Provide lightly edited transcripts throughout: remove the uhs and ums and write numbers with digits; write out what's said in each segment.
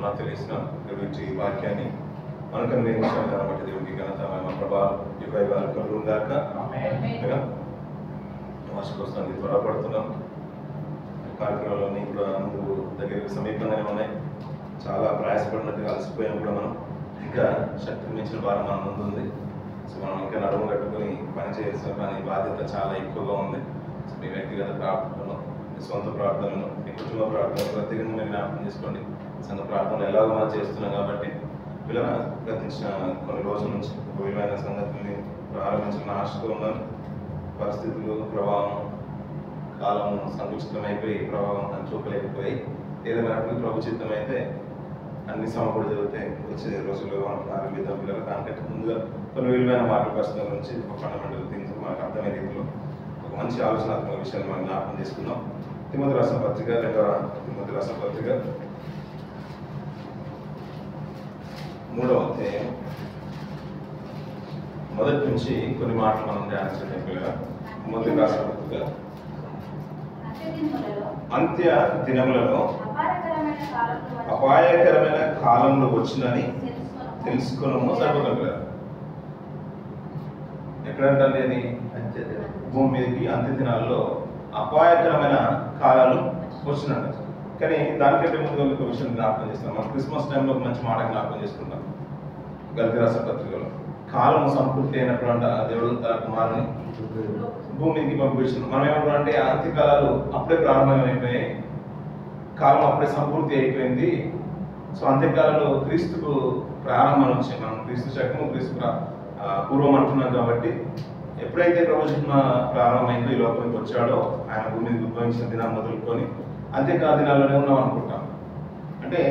నాకు తెలిసిన దేవుడి వాక్యాన్ని మనకు అనుగ్రహించాలి కాబట్టి దేవుడికి ఘనత మన ప్రభావం యుగాలు కలుగును గాక. వార్షికోత్సవానికి త్వరపడుతున్నాం. కార్యక్రమాలన్నీ కూడా ముందు దగ్గర సమీపంగానే ఉన్నాయి. చాలా ప్రయాసపడినట్టుగా అలసిపోయాం కూడా మనం. ఇంకా శక్తిని మించిన భారం మన ముందు ఉంది. సో మనం ఇంకా నడుము కట్టుకుని పనిచేయాల్సిన పని బాధ్యత చాలా ఎక్కువగా ఉంది. సో మీ వ్యక్తిగత ప్రార్థనలు, మీ సొంత ప్రార్థనలు, మీ కుటుంబ ప్రార్థనలు ప్రత్యేకంగా మీరు జ్ఞాపకం చేసుకోండి. సంఘ ప్రార్థనలు ఎలాగో మనం చేస్తున్నాం కాబట్టి పిల్లల గతించిన కొన్ని రోజుల నుంచి విలువైన సంగతిని ప్రారంభించిన ఆశతో ఉన్నాను. పరిస్థితులు, ప్రభావం, కాలం సంకుచితమైపోయి ప్రభావం చూపలేకపోయి ఏదైనా ప్రభు చిత్తం అయితే అన్ని సమకూడి జరుగుతాయి. వచ్చే రోజుల్లో మనం ప్రారంభిద్దాం. పిల్లలు దానికంటే ముందుగా కొన్ని విలువైన మాటల పరిస్థితుల నుంచి ఒక ఫండమెంటల్ థింగ్స్ మనకు అర్థమయ్యే రీతిలో ఒక మంచి ఆలోచనాత్మక విషయాన్ని మనం జ్ఞాపకం చేసుకుందాం. తిమోతి రాసిన పత్రిక 2వ తిమోతి రాసిన పత్రిక 3వ అధ్యాయం మొదటి నుంచి కొన్ని మాటలు మనం ధ్యానించడం. పిల్లగా తిమోతి రాసిన పత్రిక అంత్య దినములలో అపాయకరమైన కాలంలో వచ్చినని తెలుసుకున్నాము. సరిపోతుంది. ఎక్కడంటే అది భూమి మీదకి అంత్య దినాల్లో అపాయకరమైన కాలాలు వచ్చినట్టు. కానీ దానికంటే ముందు ఒక విషయం జ్ఞాపకం చేస్తాం. మనం క్రిస్మస్ టైంలో ఒక మంచి మాట జ్ఞాపకం చేసుకుంటాం. గలతీ రాసిన పత్రికలో కాలము సంపూర్తి అయినటువంటి దేవుడు తన కుమారుని భూమికి పంపించారు. మనం ఏమంటారంటే అంత్యకాలాలు అప్పుడే ప్రారంభమైపోయాయి, కాలం అప్పుడే సంపూర్తి అయిపోయింది. సో అంత్యకాలంలో క్రీస్తుకు ప్రారంభం నుంచి మనం క్రీస్తు శకము క్రీస్తు పూర్వం అంటున్నాం కాబట్టి ఎప్పుడైతే ప్రభు జన్మ ప్రారంభమైందో ఈ లోకానికి వచ్చాడో ఆయన భూమికి ఉద్భవించిన దినం మొదలుకొని అంత్యకాల దినాల్లోనే ఉన్నాం అనుకుంటాం. అంటే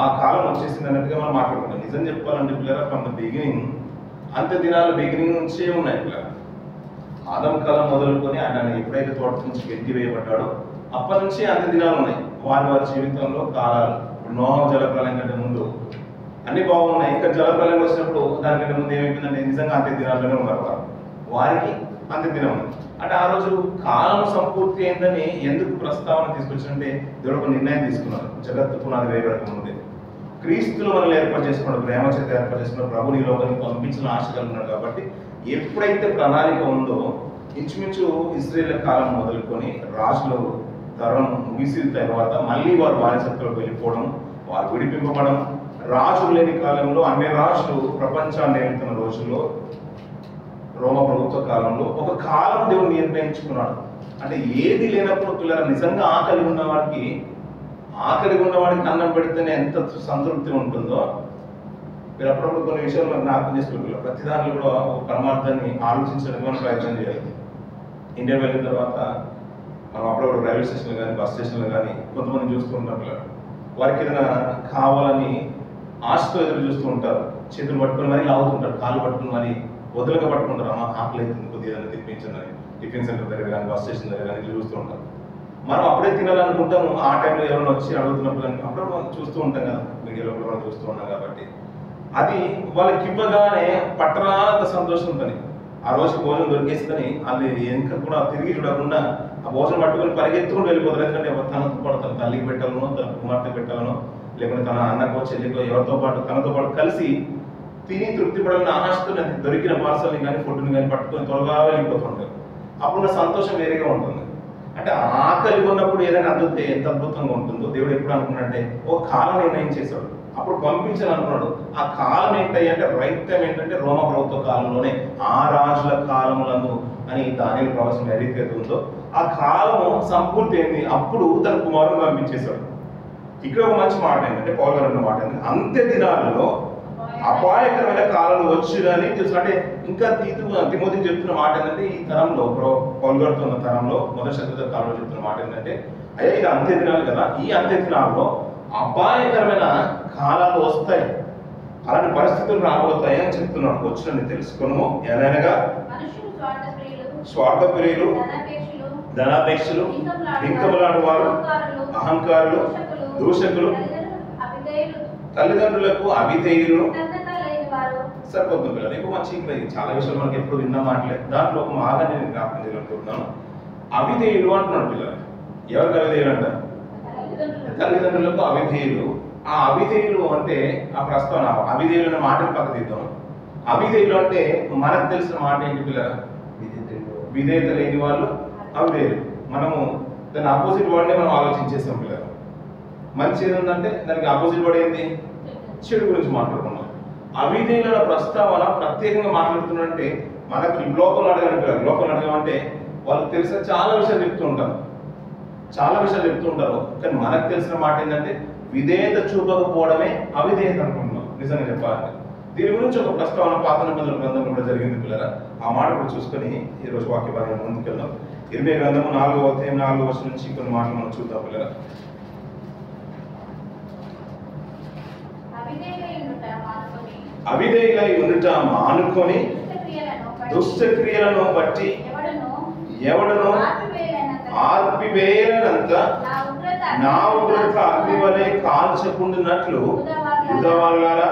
ఆ కాలం వచ్చేసింది అన్నట్టుగా మనం మాట్లాడుకుంటాం. నిజం చెప్పాలంటే పిల్లల ఫ్రమ్ ద బిగినింగ్ అంత్య దినాలు బిగినింగ్ నుంచే ఉన్నాయి. పిల్లల ఆదం కాలం మొదలుకొని ఆయన ఎప్పుడైతే తోట నుంచి వెంటి వేయబడ్డాడో అప్పటి నుంచి అంత్య దినాలు ఉన్నాయి. వారి జీవితంలో కాలాలు. ఇప్పుడు నోహ జలప్రలయం కంటే ముందు అన్ని బాగున్నాయి. ఇంకా జలప్రలయం వచ్చినప్పుడు దానికంటే ముందు ఏమైపోయిందంటే నిజంగా అంత్య దినాల్లోనే ఉన్నారు వారికి అంత్య దినం ఉంది. అంటే ఆ రోజు కాలం సంపూర్తి అయిందని ఎందుకు ప్రస్తావన తీసుకొచ్చిందంటే దేవుడు ఒక నిర్ణయం తీసుకున్నారు. జగత్తు పునాది వేయబడక ముందే క్రీస్తులు మనల్ని ఏర్పాటు చేసుకున్నాడు, ప్రేమ చేత ఏర్పాటు చేసుకున్నాడు, ప్రభుని లోకానికి పంపించిన ఆశ కలిగినాడు. కాబట్టి ఎప్పుడైతే ప్రణాళిక ఉందో ఇంచుమించు ఇశ్రాయేల్ కాలం మొదలుకొని రాజులు తరం ముగిసిన తర్వాత మళ్ళీ వారు బానిసత్వంలోకి వెళ్ళిపోవడం, వారు విడిపింపబడడం, రాజులు లేని కాలంలో అన్ని రాజులు ప్రపంచాన్ని ఏలుతున్న రోజుల్లో రోమ ప్రభుత్వ కాలంలో ఒక కాలం దేవుడు నిర్ణయించుకున్నాడు. అంటే ఏది లేనప్పుడు పిల్లల నిజంగా ఆకలి ఉన్నవాడికి అన్నం పెడితేనే ఎంత సంతృప్తి ఉంటుందో మీరు అప్పుడప్పుడు కొన్ని విషయాలు మనకు జ్ఞాపకం చేసుకుంటున్నారు. ప్రతి దాంట్లో కూడా ఒక పరమార్థాన్ని ఆలోచించడానికి ప్రయత్నం చేయాలి. ఇండియా వెళ్ళిన తర్వాత మనం అప్పుడప్పుడు రైల్వే స్టేషన్లు కానీ బస్ స్టేషన్లు కానీ కొంతమంది చూస్తూ ఉంటారు. పిల్లలు వారికి ఏదైనా కావాలని ఆశతో ఎదురు చూస్తూ ఉంటారు. చేతులు పట్టుకుని మరీ లాగుతుంటారు, కాళ్ళు పట్టుకుని మరీ వదులుగా పట్టుకుంటారు. అమ్మ ఆకలి అవుతుంది, కొద్దిగా ఏదైనా తెప్పించండి టిఫిన్ సెంటర్ దగ్గర కానీ బస్ స్టేషన్ దగ్గర కానీ చూస్తూ ఉంటారు. మనం అప్పుడే తినాలనుకుంటాము. ఆ టైంలో ఎవరైనా వచ్చి అడుగుతున్నప్పుడు కానీ అప్పుడు మనం చూస్తూ ఉంటాం కదా, మీడియాలో కూడా మనం చూస్తూ ఉన్నాం. కాబట్టి అది వాళ్ళకి ఇవ్వగానే పట్టరానంత సంతోషం ఉంటుంది. ఆ రోజు భోజనం దొరికేస్తుందని వాళ్ళు ఇంకా కూడా తిరిగి చూడకుండా ఆ భోజనం పట్టుకొని పరిగెత్తుకుని వెళ్ళిపోతారు. ఎందుకంటే తనతో పాటు తన తల్లికి పెట్టాలనో, తన కుమార్తె పెట్టాలనో, లేకుంటే తన అన్నకో చెల్లికో ఎవరితో పాటు తనతో పాటు కలిసి తిని తృప్తి పడాలని ఆశతో దొరికిన పార్సల్ని కానీ ఫుడ్ని కానీ పట్టుకొని త్వరగా వెళ్ళిపోతుంటారు. అప్పుడు సంతోషం వేరేగా ఉంటుంది. అంటే ఆకలి ఉన్నప్పుడు ఏదైనా అందుతే ఎంత అద్భుతంగా ఉంటుందో దేవుడు ఎప్పుడు అనుకున్నాడంటే ఒక కాలం నిర్ణయం చేశాడు. అప్పుడు పంపించాలనుకున్నాడు. ఆ కాలం ఏంటంటే అంటే రైట్ టైం ఏంటంటే రోమ ప్రభుత్వ కాలంలోనే ఆ రాజుల కాలములందు అని దానిలో ప్రవచనం ఏదైతే ఉందో ఆ కాలము సంపూర్తి అయింది. అప్పుడు తన కుమారుని పంపించేశాడు. ఇక్కడ ఒక మంచి మాట ఏంటంటే పౌలు గారు అన్న మాట ఏంటంటే అంత్య దినాలలో అపాయకరమైన కాలాలు వచ్చిందని తెలుసు. అంటే ఇంకా తిమోతికి చెప్తున్న మాట ఏంటంటే ఈ తరంలో పౌలు గారితో ఉన్న తరంలో మొదటి శతాబ్ద కాలంలో చెప్తున్న మాట ఏంటంటే అయ్యా ఇది అంత్య దినాలు కదా, ఈ అంత్య దినాల్లో అపాయకరమైన కాలాలు వస్తాయి, అలాంటి పరిస్థితులు రాబోతాయి అని చెప్తున్నాడు. వచ్చినని తెలుసుకును ఎలానగా స్వార్థ ప్రియులు, ధనాపేక్షలు, బింకములాడు వారు, అహంకారులు, దూషకులు, తల్లిదండ్రులకు అవిధేయులు. సరిపోతుంది పిల్లలు. ఎక్కువ మంచి ఇక్కడ చాలా విషయాలు మనకి ఎప్పుడు విన్న మాటలే. దాంట్లో ఒక బాగా నేను జ్ఞాపకం చేయాలనుకుంటున్నాను. అవిధేయులు అంటున్నాడు పిల్లలు. ఎవరికి అవిధేయులు అంటారు? తల్లిదండ్రులకు అవిధేయులు. ఆ అవిధేయులు అంటే ఆ ప్రస్తావన, అవిధేయులు అనే మాటని పక్క తీద్దాం. అవిధేయులు అంటే మనకు తెలిసిన మాట ఏంటి పిల్లల? విధేయత లేని వాళ్ళు అవిధేయులు. మనము దాని ఆపోజిట్ వర్డ్నే మనం ఆలోచించేసాం పిల్లలు. మంచి ఏది ఉందంటే దానికి ఆపోజిట్ వర్డ్ ఏంటి? చెడు గురించి మాట్లాడుకున్నాం. అవిధేయుల ప్రస్తావన ప్రత్యేకంగా మాట్లాడుతున్నట్టే మనకు లోకంలో అడగని పిల్లలు. లోకంలో అడగమంటే వాళ్ళకి తెలిసిన చాలా విషయాలు చెప్తూ ఉంటారు, కానీ మనకు తెలిసిన మాట ఏంటంటే విధేయత చూపకపోవడమే అవిధేయత అనుకుంటున్నాం నిజంగా చెప్పాలంటే. దీని గురించి ఒక ప్రస్తావన పాత నిబంధనల గ్రంథంలో కూడా జరిగింది పిల్లరా. ఆ మాట కూడా చూసుకొని ఈరోజు వాక్య భాగంలో ముందుకెళ్దాం. ఇర్మియా గ్రంథము 4వ అధ్యాయం 4వ వచనం నుంచి కొన్ని మాటలు మనం చూద్దాం పిల్లరా. అవిధేయులై ఉండుట మానుకొని దుష్ట క్రియలను బట్టి ఎవడను ఆర్పివేయనంత నా ఉగ్రత అగ్ని వలె కాల్చకుండునట్లు యూదావారులారా,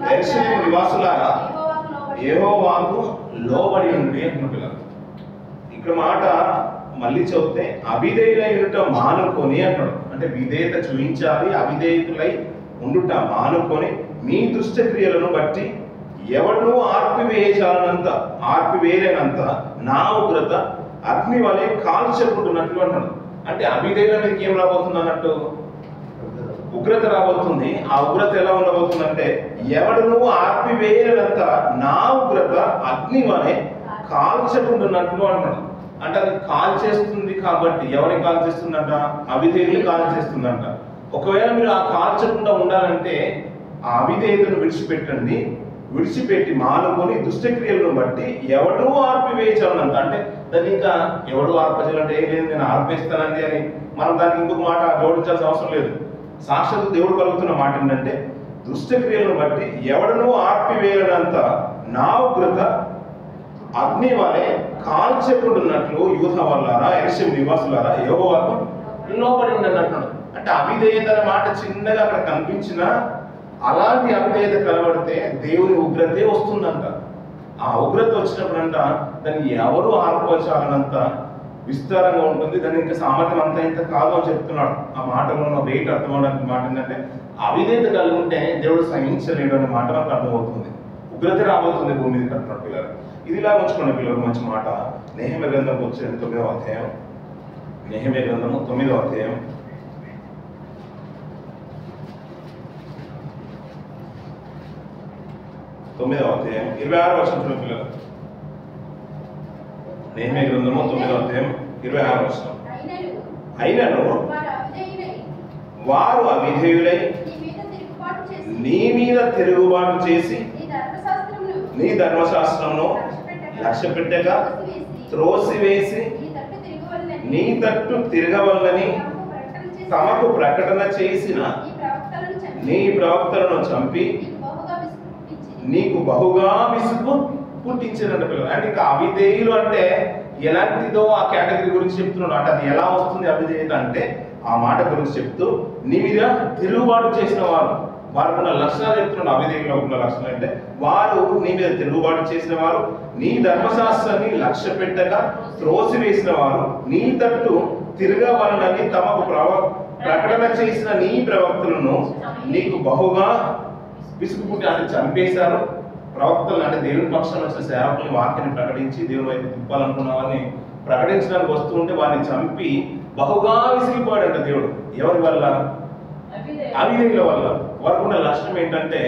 యెరూషలేము నివాసులారా, యెహోవాకు లోబడి ఉండి అంటున్న పిల్లలు. ఇక్కడ మాట మళ్ళీ చెప్తే అవిధేయులై ఉండుట మానుకొని అంటాడు. అంటే విధేయత చూపించాలి, అవిధేయులై ఉండుట మానుకొని మీ దుష్ట క్రియలను బట్టి ఎవడను ఆర్పివేయలేనంత నా ఉగ్రత అగ్ని వలె కాల్చకుంటున్నట్లు అంటాడు. అంటే అవిధేయుల మీదకి ఏం రాబోతుంది అన్నట్టు? ఉగ్రత రాబోతుంది. ఆ ఉగ్రత ఎలా ఉండబోతుందంటే ఎవడను ఆర్పివేయలేనంత నా ఉగ్రత అగ్ని వలె కాల్చకుంటున్నట్లు అంటాడు. అంటే అది కాల్ చేస్తుంది కాబట్టి ఎవరిని కాల్ చేస్తుందంట? అవిధేయుల్ని కాల్ చేస్తుందంట. ఒకవేళ మీరు ఆ కాల్చకుండా ఉండాలంటే ఆ అవిధేయతను విడిచిపెట్టి మానుకొని దుష్టక్రియలను బట్టి ఎవడూ ఆర్పివేయచాలంట. అంటే దాన్ని ఇంకా ఎవడు ఆర్పచేయాలంటే ఏం లేదు, నేను ఆర్పేస్తానండి అని మనం దానికి ఇంకొక మాట జోడించాల్సిన అవసరం లేదు. సాక్షాత్తు దేవుడు కలుగుతున్న మాట ఏంటంటే దుష్టక్రియలను బట్టి ఎవడనూ ఆర్పివేయనంత నా ఉగ్రత అగ్ని వలె కాల్చకుంటున్నట్లు యూదావారులారా, యెరూషలేము నివాసులారా, యెహోవాకు లోబడి ఉండండి అంటున్నాడు. అంటే అవిధేయత అనే మాట చిన్నగా అక్కడ కనిపించినా అలాంటి అవిధేయత కనబడితే దేవుని ఉగ్రతే వస్తుందంట. ఆ ఉగ్రత వచ్చినప్పుడంట దాన్ని ఎవరు ఆర్పవచ్చాలనంత విస్తారంగా ఉంటుంది. దాని ఇంకా సామర్థ్యం అంతా ఇంత కాదు అని చెప్తున్నాడు. ఆ మాటలో ఉన్న వెయిట్ అర్థం అవడానికి మాట ఏంటంటే అవిధేయత కలిగి ఉంటే దేవుడు సహించలేడు అనే మాట మనకు అర్థమవుతుంది. ఉగ్రత రాబోతుంది భూమి మీద అంటున్నాడు పిల్లలు. ఇదిలా ఉంచుకున్న పిల్లలు మంచి మాట. నెహెమ్యా గ్రంథంకి వచ్చేది 9వ అధ్యాయం. నెహెమ్యా గ్రంథము 9వ అధ్యాయం 26వ వచనం పిల్లలు. నెహెమ్యా గ్రంథము 9వ అధ్యాయం 26వ వచనం. అయినను వారు అవిధేయులై నీ మీద తిరుగుబాటు చేసి నీ ధర్మశాస్త్రమును లక్ష్య పెట్టక త్రోసివేసి నీ తట్టు తిరగవల్లని తమకు ప్రకటన చేసిన నీ ప్రవక్తలను చంపి నీకు బహుగా విసుగు పుట్టించినట్టు పిల్లలు. అంటే ఇంకా అవిధేయులు అంటే ఎలాంటిదో ఆ కేటగిరీ గురించి చెప్తున్నాడు. అంటే అది ఎలా వస్తుంది అవిధేయత అంటే ఆ మాట గురించి చెప్తూ నీ మీద తిరుగుబాటు చేసిన వారికి ఉన్న లక్షణాలు చెప్తున్నాడు. అవిధేయులు ఉన్న లక్షణాలు అంటే వారు నీ మీద తిరుగుబాటు చేసిన వారు, నీ ధర్మశాస్త్రాన్ని లక్ష్య పెట్టగా త్రోసివేసిన వారు, నీ తట్టు తిరగవలనని తమకు ప్రకటన చేసిన నీ ప్రవక్తలను నీకు బహుగా విసుగు పుట్టి అంటే చంపేశారు. ప్రవక్తలు అంటే దేవుని పక్షాన వచ్చిన సేవకుని వాక్యాన్ని ప్రకటించి దేవుని వైపు తిప్పాలనుకున్న వారిని ప్రకటించడానికి వస్తూ ఉంటే వారిని చంపి బహుగా విసిగిపోయాడంట దేవుడు. ఎవరి వల్ల? అవిధేయుల వల్ల. వారికి ఉన్న లక్ష్యం ఏంటంటే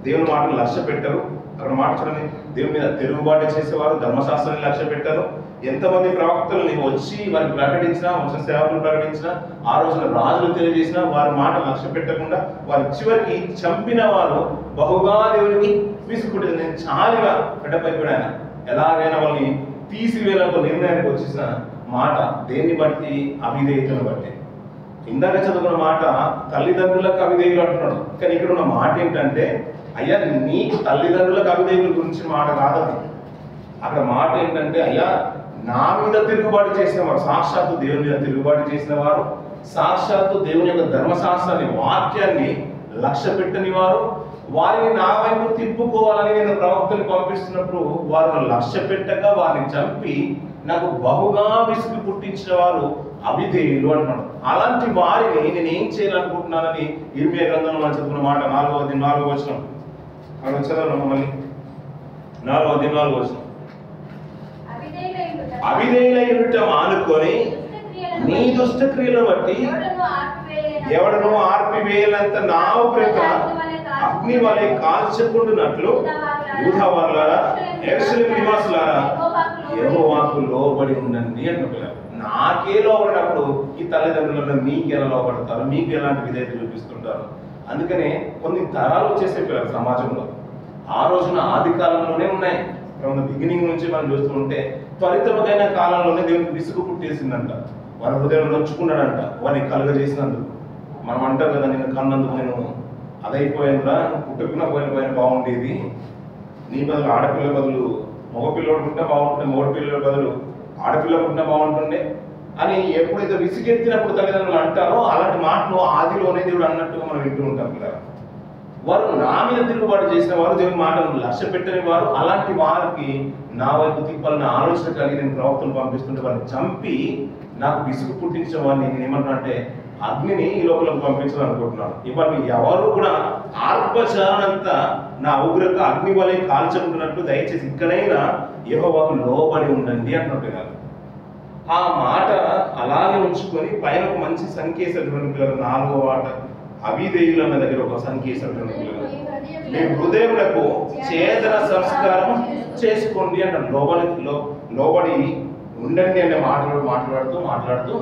దేవుని మాటను లక్ష్య పెట్టరు. అక్కడ మాట చూడండి, దేవుని మీద తిరుగుబాటు చేసేవారు, ధర్మశాస్త్రాన్ని లక్ష్య పెట్టారు. ఎంతమంది ప్రవక్తలు వచ్చి వారికి ప్రకటించినా, వచ్చిన సేవకులు ప్రకటించినా, ఆ రోజున రాజులు తెలియజేసినా వారి మాట లక్ష్య పెట్టకుండా వారి చివరికి చంపిన వారు బహుగా దేవునికి విసుగుంటుంది. నేను చాలిగా పెట్టపైపోయాను, ఎలాగైనా వాళ్ళని తీసివేయాలని నిర్ణయానికి వచ్చేసిన మాట దేన్ని బట్టి? అవిధేయతను బట్టి. ఇందాక చదువుకున్న మాట తల్లిదండ్రులకు అవిధేయులు అంటున్నాడు. కానీ ఇక్కడ ఉన్న మాట ఏంటంటే అయ్యా నీకు తల్లిదండ్రులకు అవిధేయుల గురించి మాట కాదు అది. అక్కడ మాట ఏంటంటే అయ్యా నా మీద తిరుగుబాటు చేసిన వారు, సాక్షాత్తు దేవుని మీద తిరుగుబాటు చేసిన వారు, సాక్షాత్తు దేవుని యొక్క ధర్మశాస్త్రాన్ని వాక్యాన్ని లక్ష్య పెట్టని వారు, వారిని నా వైపు తిప్పుకోవాలని నేను ప్రవక్తలు పంపిస్తున్నప్పుడు వారిని లక్ష్య పెట్టక వారిని చంపి నాకు బహుగా విసుగు పుట్టించిన వారు అవిధేయులు అంటున్నాడు. అలాంటి వారిని నేను ఏం చేయాలనుకుంటున్నానని ఇర్మియా గ్రంథంలో మనం చదువుకున్న మాట 4వ వచనం. అక్కడ చదవను మళ్ళీ 4వ వచనం. అవిధేయులైన మానుకొని నీ దుష్ట క్రియలను బట్టి ఎవడను ఆర్పివేయాలంత నా ఉగ్రత అగ్ని వలె కాల్చకుండునట్లు యూదా వారులారా యెరూషలేము నివాసులారా యెహోవాకు లోబడి ఉండండి అంటున్నారు. నాకే లోబడినప్పుడు ఈ తల్లిదండ్రులను మీకు ఎలా లోబడతారు, మీకు ఎలాంటి విధేయత చూపిస్తుంటారు. అందుకనే కొన్ని తరాలు వచ్చేసే పిల్లలు సమాజంలో ఆ రోజున ఆది కాలంలోనే ఉన్నాయి. ఫ్రమ్ ద బిగినింగ్ నుంచి మనం చూస్తూ ఉంటే త్వరితమైన కాలంలోనే దేవునికి విసుగు పుట్టేసిందంట. వారి హృదయం నొచ్చుకున్నాడంట వారిని కలుగజేసినందుకు. మనం అంటాం కదా, నేను కన్నందుకు నేను అదైపోయానురా, పుట్టుకున్న పోయిన బాగుండేది, నీ బదులు ఆడపిల్ల బదులు మగపిల్లడు పుట్టినా బాగుంటుండే, మగపిల్లల బదులు ఆడపిల్ల పుట్టినా బాగుంటుండే అని ఎప్పుడైతే విసిగెత్తినప్పుడు తల్లిదండ్రులు అంటారో అలాంటి మాటలు ఆదిలోనే దేవుడు అన్నట్టుగా మనం వింటూ ఉంటాం కదా. వారు నా మీద తిరుగుబాటు చేసిన వారు, దేవుని మాటను లక్ష్య పెట్టని వారు, అలాంటి వారికి నా వైపు తిప్పాలని ఆలోచన కలిగి నేను ప్రవక్తలు పంపిస్తుంటే వారిని చంపి నాకు విసుగు పుట్టించిన వారిని నేను ఏమంటున్నా అంటే అగ్నిని ఈ లోపలకు పంపించాలనుకుంటున్నాను. ఇవన్నీ ఎవరు కూడా ఆర్పచారనంతా నా ఉగ్రత అగ్ని వలె కాల్చుకుంటున్నట్లు దయచేసి ఇక్కడైనా యెహోవాకు లోబడి ఉండండి అంటున్నట్టుగా ఆ మాట అలాగే ఉంచుకొని పైన ఒక మంచి సంకేసేటువంటి పిల్లలు 4వ మాట అవిధేయులు అన్న దగ్గర ఒక సంకేసేటువంటి పిల్లలు మీ హృదయములకు చేదన సంస్కారం చేసుకోండి అంటారు. లోబడి ఉండండి అనే మాట్లాడుతూ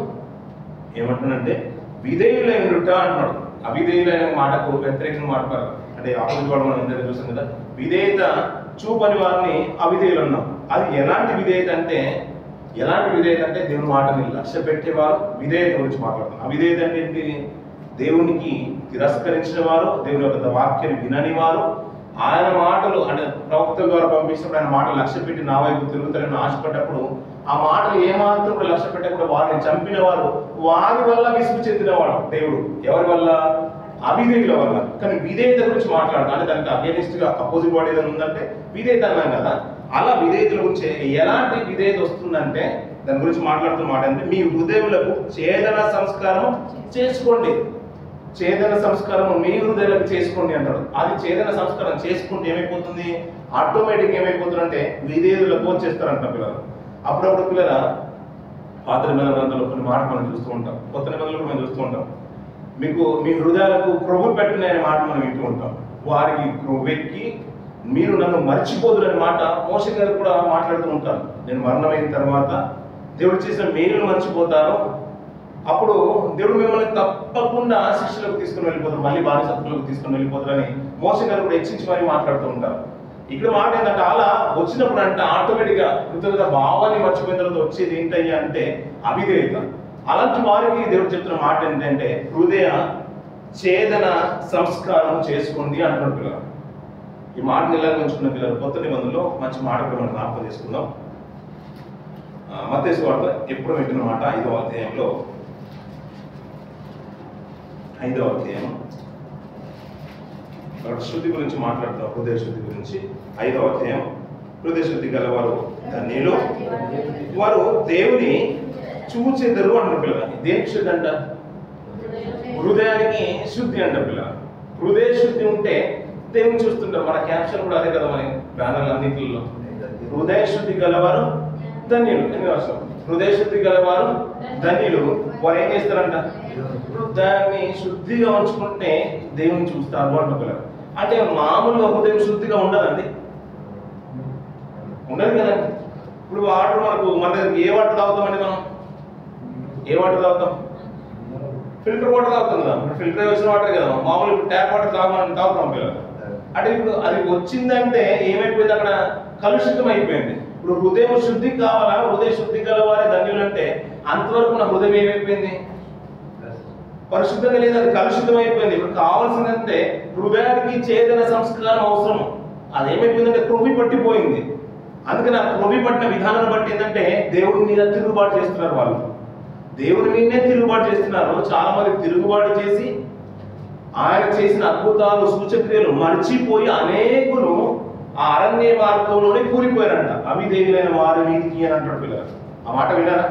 ఏమంటున్నాడంటే విధేయులైన అంటున్నాడు. అవిధేయులైన మాటకు వ్యతిరేకంగా మాట్లాడారు అంటే ఆపోజిట్ వాడు మనం ఇందాక చూసాం కదా. విధేయత చూపని వారిని అవిధేయులు అన్నాం. అది ఎలాంటి విధేయత అంటే దేవుని మాటని లక్ష్య పెట్టేవారు విధేయత గురించి మాట్లాడుతాం. అవిధేయత అంటే ఏంటి? దేవునికి తిరస్కరించిన వారు, దేవుని యొక్క వాక్యాన్ని వినని వారు, ఆయన మాటలు అంటే ప్రవక్తల ద్వారా పంపిస్తున్నప్పుడు ఆయన మాటలు లక్ష్య పెట్టి నా వైపు తిరుగుతారని ఆశపడ్డప్పుడు ఆ మాటలు ఏమాత్రం కూడా లక్ష్య పెట్టకుండా వారిని చంపిన వారు, వారి వల్ల విసుగు చెందినవాడు దేవుడు. ఎవరి వల్ల? అవిధేయుల వల్ల. కానీ విధేయత గురించి మాట్లాడతాం అంటే దానికి అగేనిస్ట్ గా అపోజిట్ వాడు ఏదైనా ఉందంటే విధేయత అన్నాం కదా. అలా విధేయతల గురించి ఎలాంటి విధేయత వస్తుందంటే దాని గురించి మాట్లాడుతున్న మాట అంటే మీ హృదయములకు చేదన సంస్కారం చేసుకోండి. చేదన సంస్కారం మీ హృదయాలకు చేసుకోండి అంటాడు. అది చేదన సంస్కారం చేసుకుంటే ఏమైపోతుంది? ఆటోమేటిక్ ఏమైపోతుంది అంటే విధేయులకు వచ్చేస్తారంట పిల్లలు. అప్పుడప్పుడు పిల్లల పాత నిబంధన గ్రంథంలో కొన్ని మాట మనం చూస్తూ ఉంటాం, కొత్త నిబంధనలు కూడా మనం చూస్తూ ఉంటాం. మీ హృదయాలకు క్రొవ్వు పెట్టిన అనే మాట మనం వింటూ ఉంటాం. వారికి క్రొవ్వెక్కి మీరు నన్ను మర్చిపోదురు అనే మాట మోషే గారు కూడా మాట్లాడుతూ ఉంటారు. నేను మరణమైన తర్వాత దేవుడు చేసిన మేలును మర్చిపోతారు, అప్పుడు దేవుడు మిమ్మల్ని తప్పకుండా శిక్షలకు తీసుకుని వెళ్ళిపోతారు, మళ్ళీ బానిసత్తులకు తీసుకుని వెళ్ళిపోతారు అని మోషే గారు కూడా హెచ్చించి మరీ మాట్లాడుతూ ఉంటారు. ఇక్కడ మాట ఏంటంటే అలా వచ్చినప్పుడు అంటే ఆటోమేటిక్గా కృతజ్ఞత భావాన్ని మర్చిపోయిన తర్వాత వచ్చేది ఏంటయ్యా అంటే అవిధేయత. అలాంటి వారికి దేవుడు చెప్తున్న మాట ఏంటంటే హృదయ ఛేదన సంస్కారం చేసుకోండి అంటున్న పిల్లలు. ఈ మాటను ఇలా ఉంచుకున్న పిల్లలు కొత్త నిబంధనలో మంచి మాట మనం జ్ఞాపకం చేసుకుందాం. మత్తయి సువార్త ఎప్పుడు వింటున్న మాట 5వ అధ్యాయంలో 5వ అధ్యాయం శుద్ధి గురించి మాట్లాడుతున్నాం. హృదయ శుద్ధి గురించి 5వ అధ్యాయం. హృదయ శుద్ధి గలవారు ధన్యులు, వారు దేవుని చూచెదరు అంటారు పిల్లలు. దేనికి శుద్ధి అంట? హృదయానికి శుద్ధి అంట పిల్లలు. హృదయ శుద్ధి ఉంటే దేవుని చూస్తుంటారు. మన క్యాప్షన్ కూడా అదే కదా, మన బ్యానర్లు అన్నింటిలో హృదయ శుద్ధి గలవారు ధన్యులు. ఎన్ని వర్షం? హృదయ శుద్ధి గలవారు ధన్యులు, వారు ఏం చేస్తారంట? హృదయాన్ని శుద్ధిగా ఉంచుకుంటే దేవుని చూస్తారు అంట పిల్లలు. అంటే మామూలుగా హృదయం శుద్ధిగా ఉండదండి, ఉండదు కదండి. ఇప్పుడు వాటర్ మన దగ్గర ఏ వాటర్ తాగుతామండి? మనం ఏ వాటర్ తాగుతాం? ఫిల్టర్ వాటర్ తాగుతాం కదా. ఫిల్టర్ వేసిన వాటర్ కదా. మామూలు ఇప్పుడు ట్యాప్ వాటర్ తాగుతాం పిల్లలు. అంటే ఇప్పుడు అది వచ్చిందంటే ఏమైపోయింది? అక్కడ కలుషితం అయిపోయింది. ఇప్పుడు హృదయం శుద్ధి కావాలా? హృదయ శుద్ధి గల వారి ధన్యులు అంటే అంతవరకు నా హృదయం ఏమైపోయింది? పరిశుద్ధంగా లేదు, అది కలుషితం అయిపోయింది. ఇప్పుడు కావాల్సిందంటే హృదయానికి చేదన సంస్కారం అవసరం. అది ఏమైపోయిందంటే క్రొవ్వి పట్టిపోయింది. అందుకని ఆ క్రొవ్వి పట్టిన విధానాన్ని బట్టి ఏంటంటే దేవుడి మీద తిరుగుబాటు చేస్తున్నారు. వాళ్ళు దేవుని మీదనే తిరుగుబాటు చేస్తున్నారు. చాలా మంది తిరుగుబాటు చేసి ఆయన చేసిన అద్భుతాలు సూచక్రియలు మర్చిపోయి అనేకులు ఆ అరణ్య మార్గంలోనే కూలిపోయారంట. అవిధేయులైన వారి మీదికి అని అంటాడు పిల్లలు. ఆ మాట వినారా?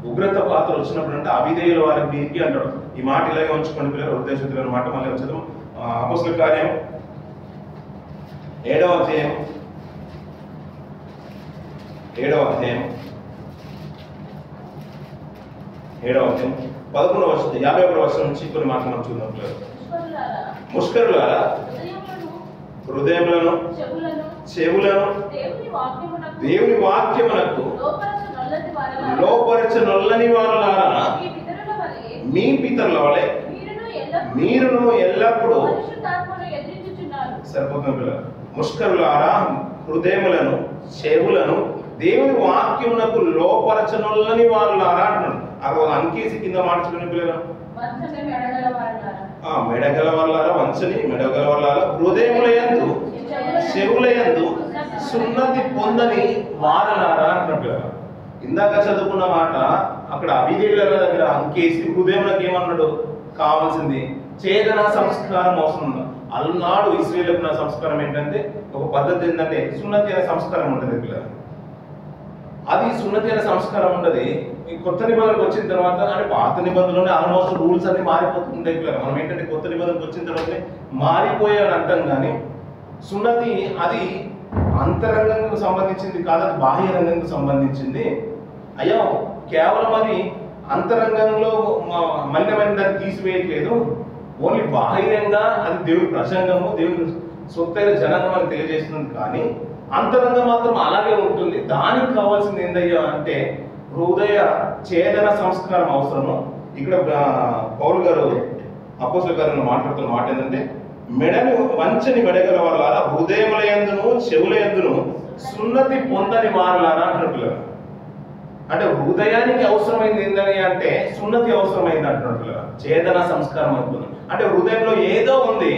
ఉగ్రత పాత్ర వచ్చినప్పుడు అంటే అవిధేయుల వారి మీదకి అంటాడు. ఈ మాట ఇలాగే ఉంచుకోండి పిల్లలు, ఉద్దేశితులైన మాట మళ్ళీ వచ్చేద్దాం. అపోస్తలుల కార్యం 7వ అధ్యాయం 11వ వర్షం 51వ వర్షం నుంచి కొన్ని మాటలు మనం చూద్దాం పిల్లలు. ముష్కరులారా హృదయములను చెవులను దేవుని వాక్యమునకు లోపరచనొల్లని వారులారా మీ పితరుల వలె మీరును ఎల్లప్పుడూ సరిపోతుంది పిల్లలు. ముష్కరులారా హృదయములను చెవులను దేవుని వాక్యమునకు లోపరచనొల్లని వారులారా అంటున్నాడు. అది ఒక అంకేసి కింద మార్చుకునే పిల్లలు. మెడగల వాళ్ళారా వంచని మెడగల వాళ్ళారా హృదయములయందు చెవులయందు సున్నతి పొందని వారలారా అంటున్నాడు పిల్లలు. ఇందాక చదువుకున్న మాట అక్కడ అవిధేయుల దగ్గర అంకేసి హృదయంలోకి ఏమన్నాడు కావాల్సింది చేదన సంస్కారం అవసరం ఉంది. అలనాడు ఇశ్రాయేలుకు నా సంస్కారం ఏంటంటే ఒక పద్ధతి ఏంటంటే సున్నతి అనే సంస్కారం ఉంటుంది పిల్లలు. అది సున్నతి అనే సంస్కారం ఉంటుంది. ఈ కొత్త నిబంధనకు వచ్చిన తర్వాత అంటే పాత నిబంధనలోనే ఆల్మోస్ట్ రూల్స్ అన్ని మారిపోతుంటాయి పిల్లలు. మనం ఏంటంటే కొత్త నిబంధనకు వచ్చిన తర్వాత మారిపోయాయని అంటాం, కానీ సున్నతి అది అంతరంగంకు సంబంధించింది కాదు, అది బాహ్య రంగంకు సంబంధించింది. అయ్యో కేవలం అది అంతరంగంలో మలినమైన దాన్ని తీసివేయట్లేదు, ఓన్లీ బాహ్యంగా అది దేవుడి ప్రసంగము దేవుడి సొత్తైన జనాంగం అని తెలియజేస్తుంది, కానీ అంతరంగం మాత్రం అలాగే ఉంటుంది. దానికి కావాల్సింది ఏందయ్యా అంటే హృదయ ఛేదన సంస్కారం అవసరము. ఇక్కడ పౌలు గారు అపోస్తలుల గారు మాట్లాడుతున్న మాట ఏంటంటే మెడను వంచని మెడగల వాళ్ళారా హృదయములయందును చెవులయందును సున్నతి పొందని వారులారా అంటున్నారు. అంటే హృదయానికి అవసరమైంది ఏందని అంటే సున్నతి అవసరమైంది అంటున్నట్లు. ఛేదన సంస్కారం అవుతుంది అంటే హృదయంలో ఏదో ఉంది,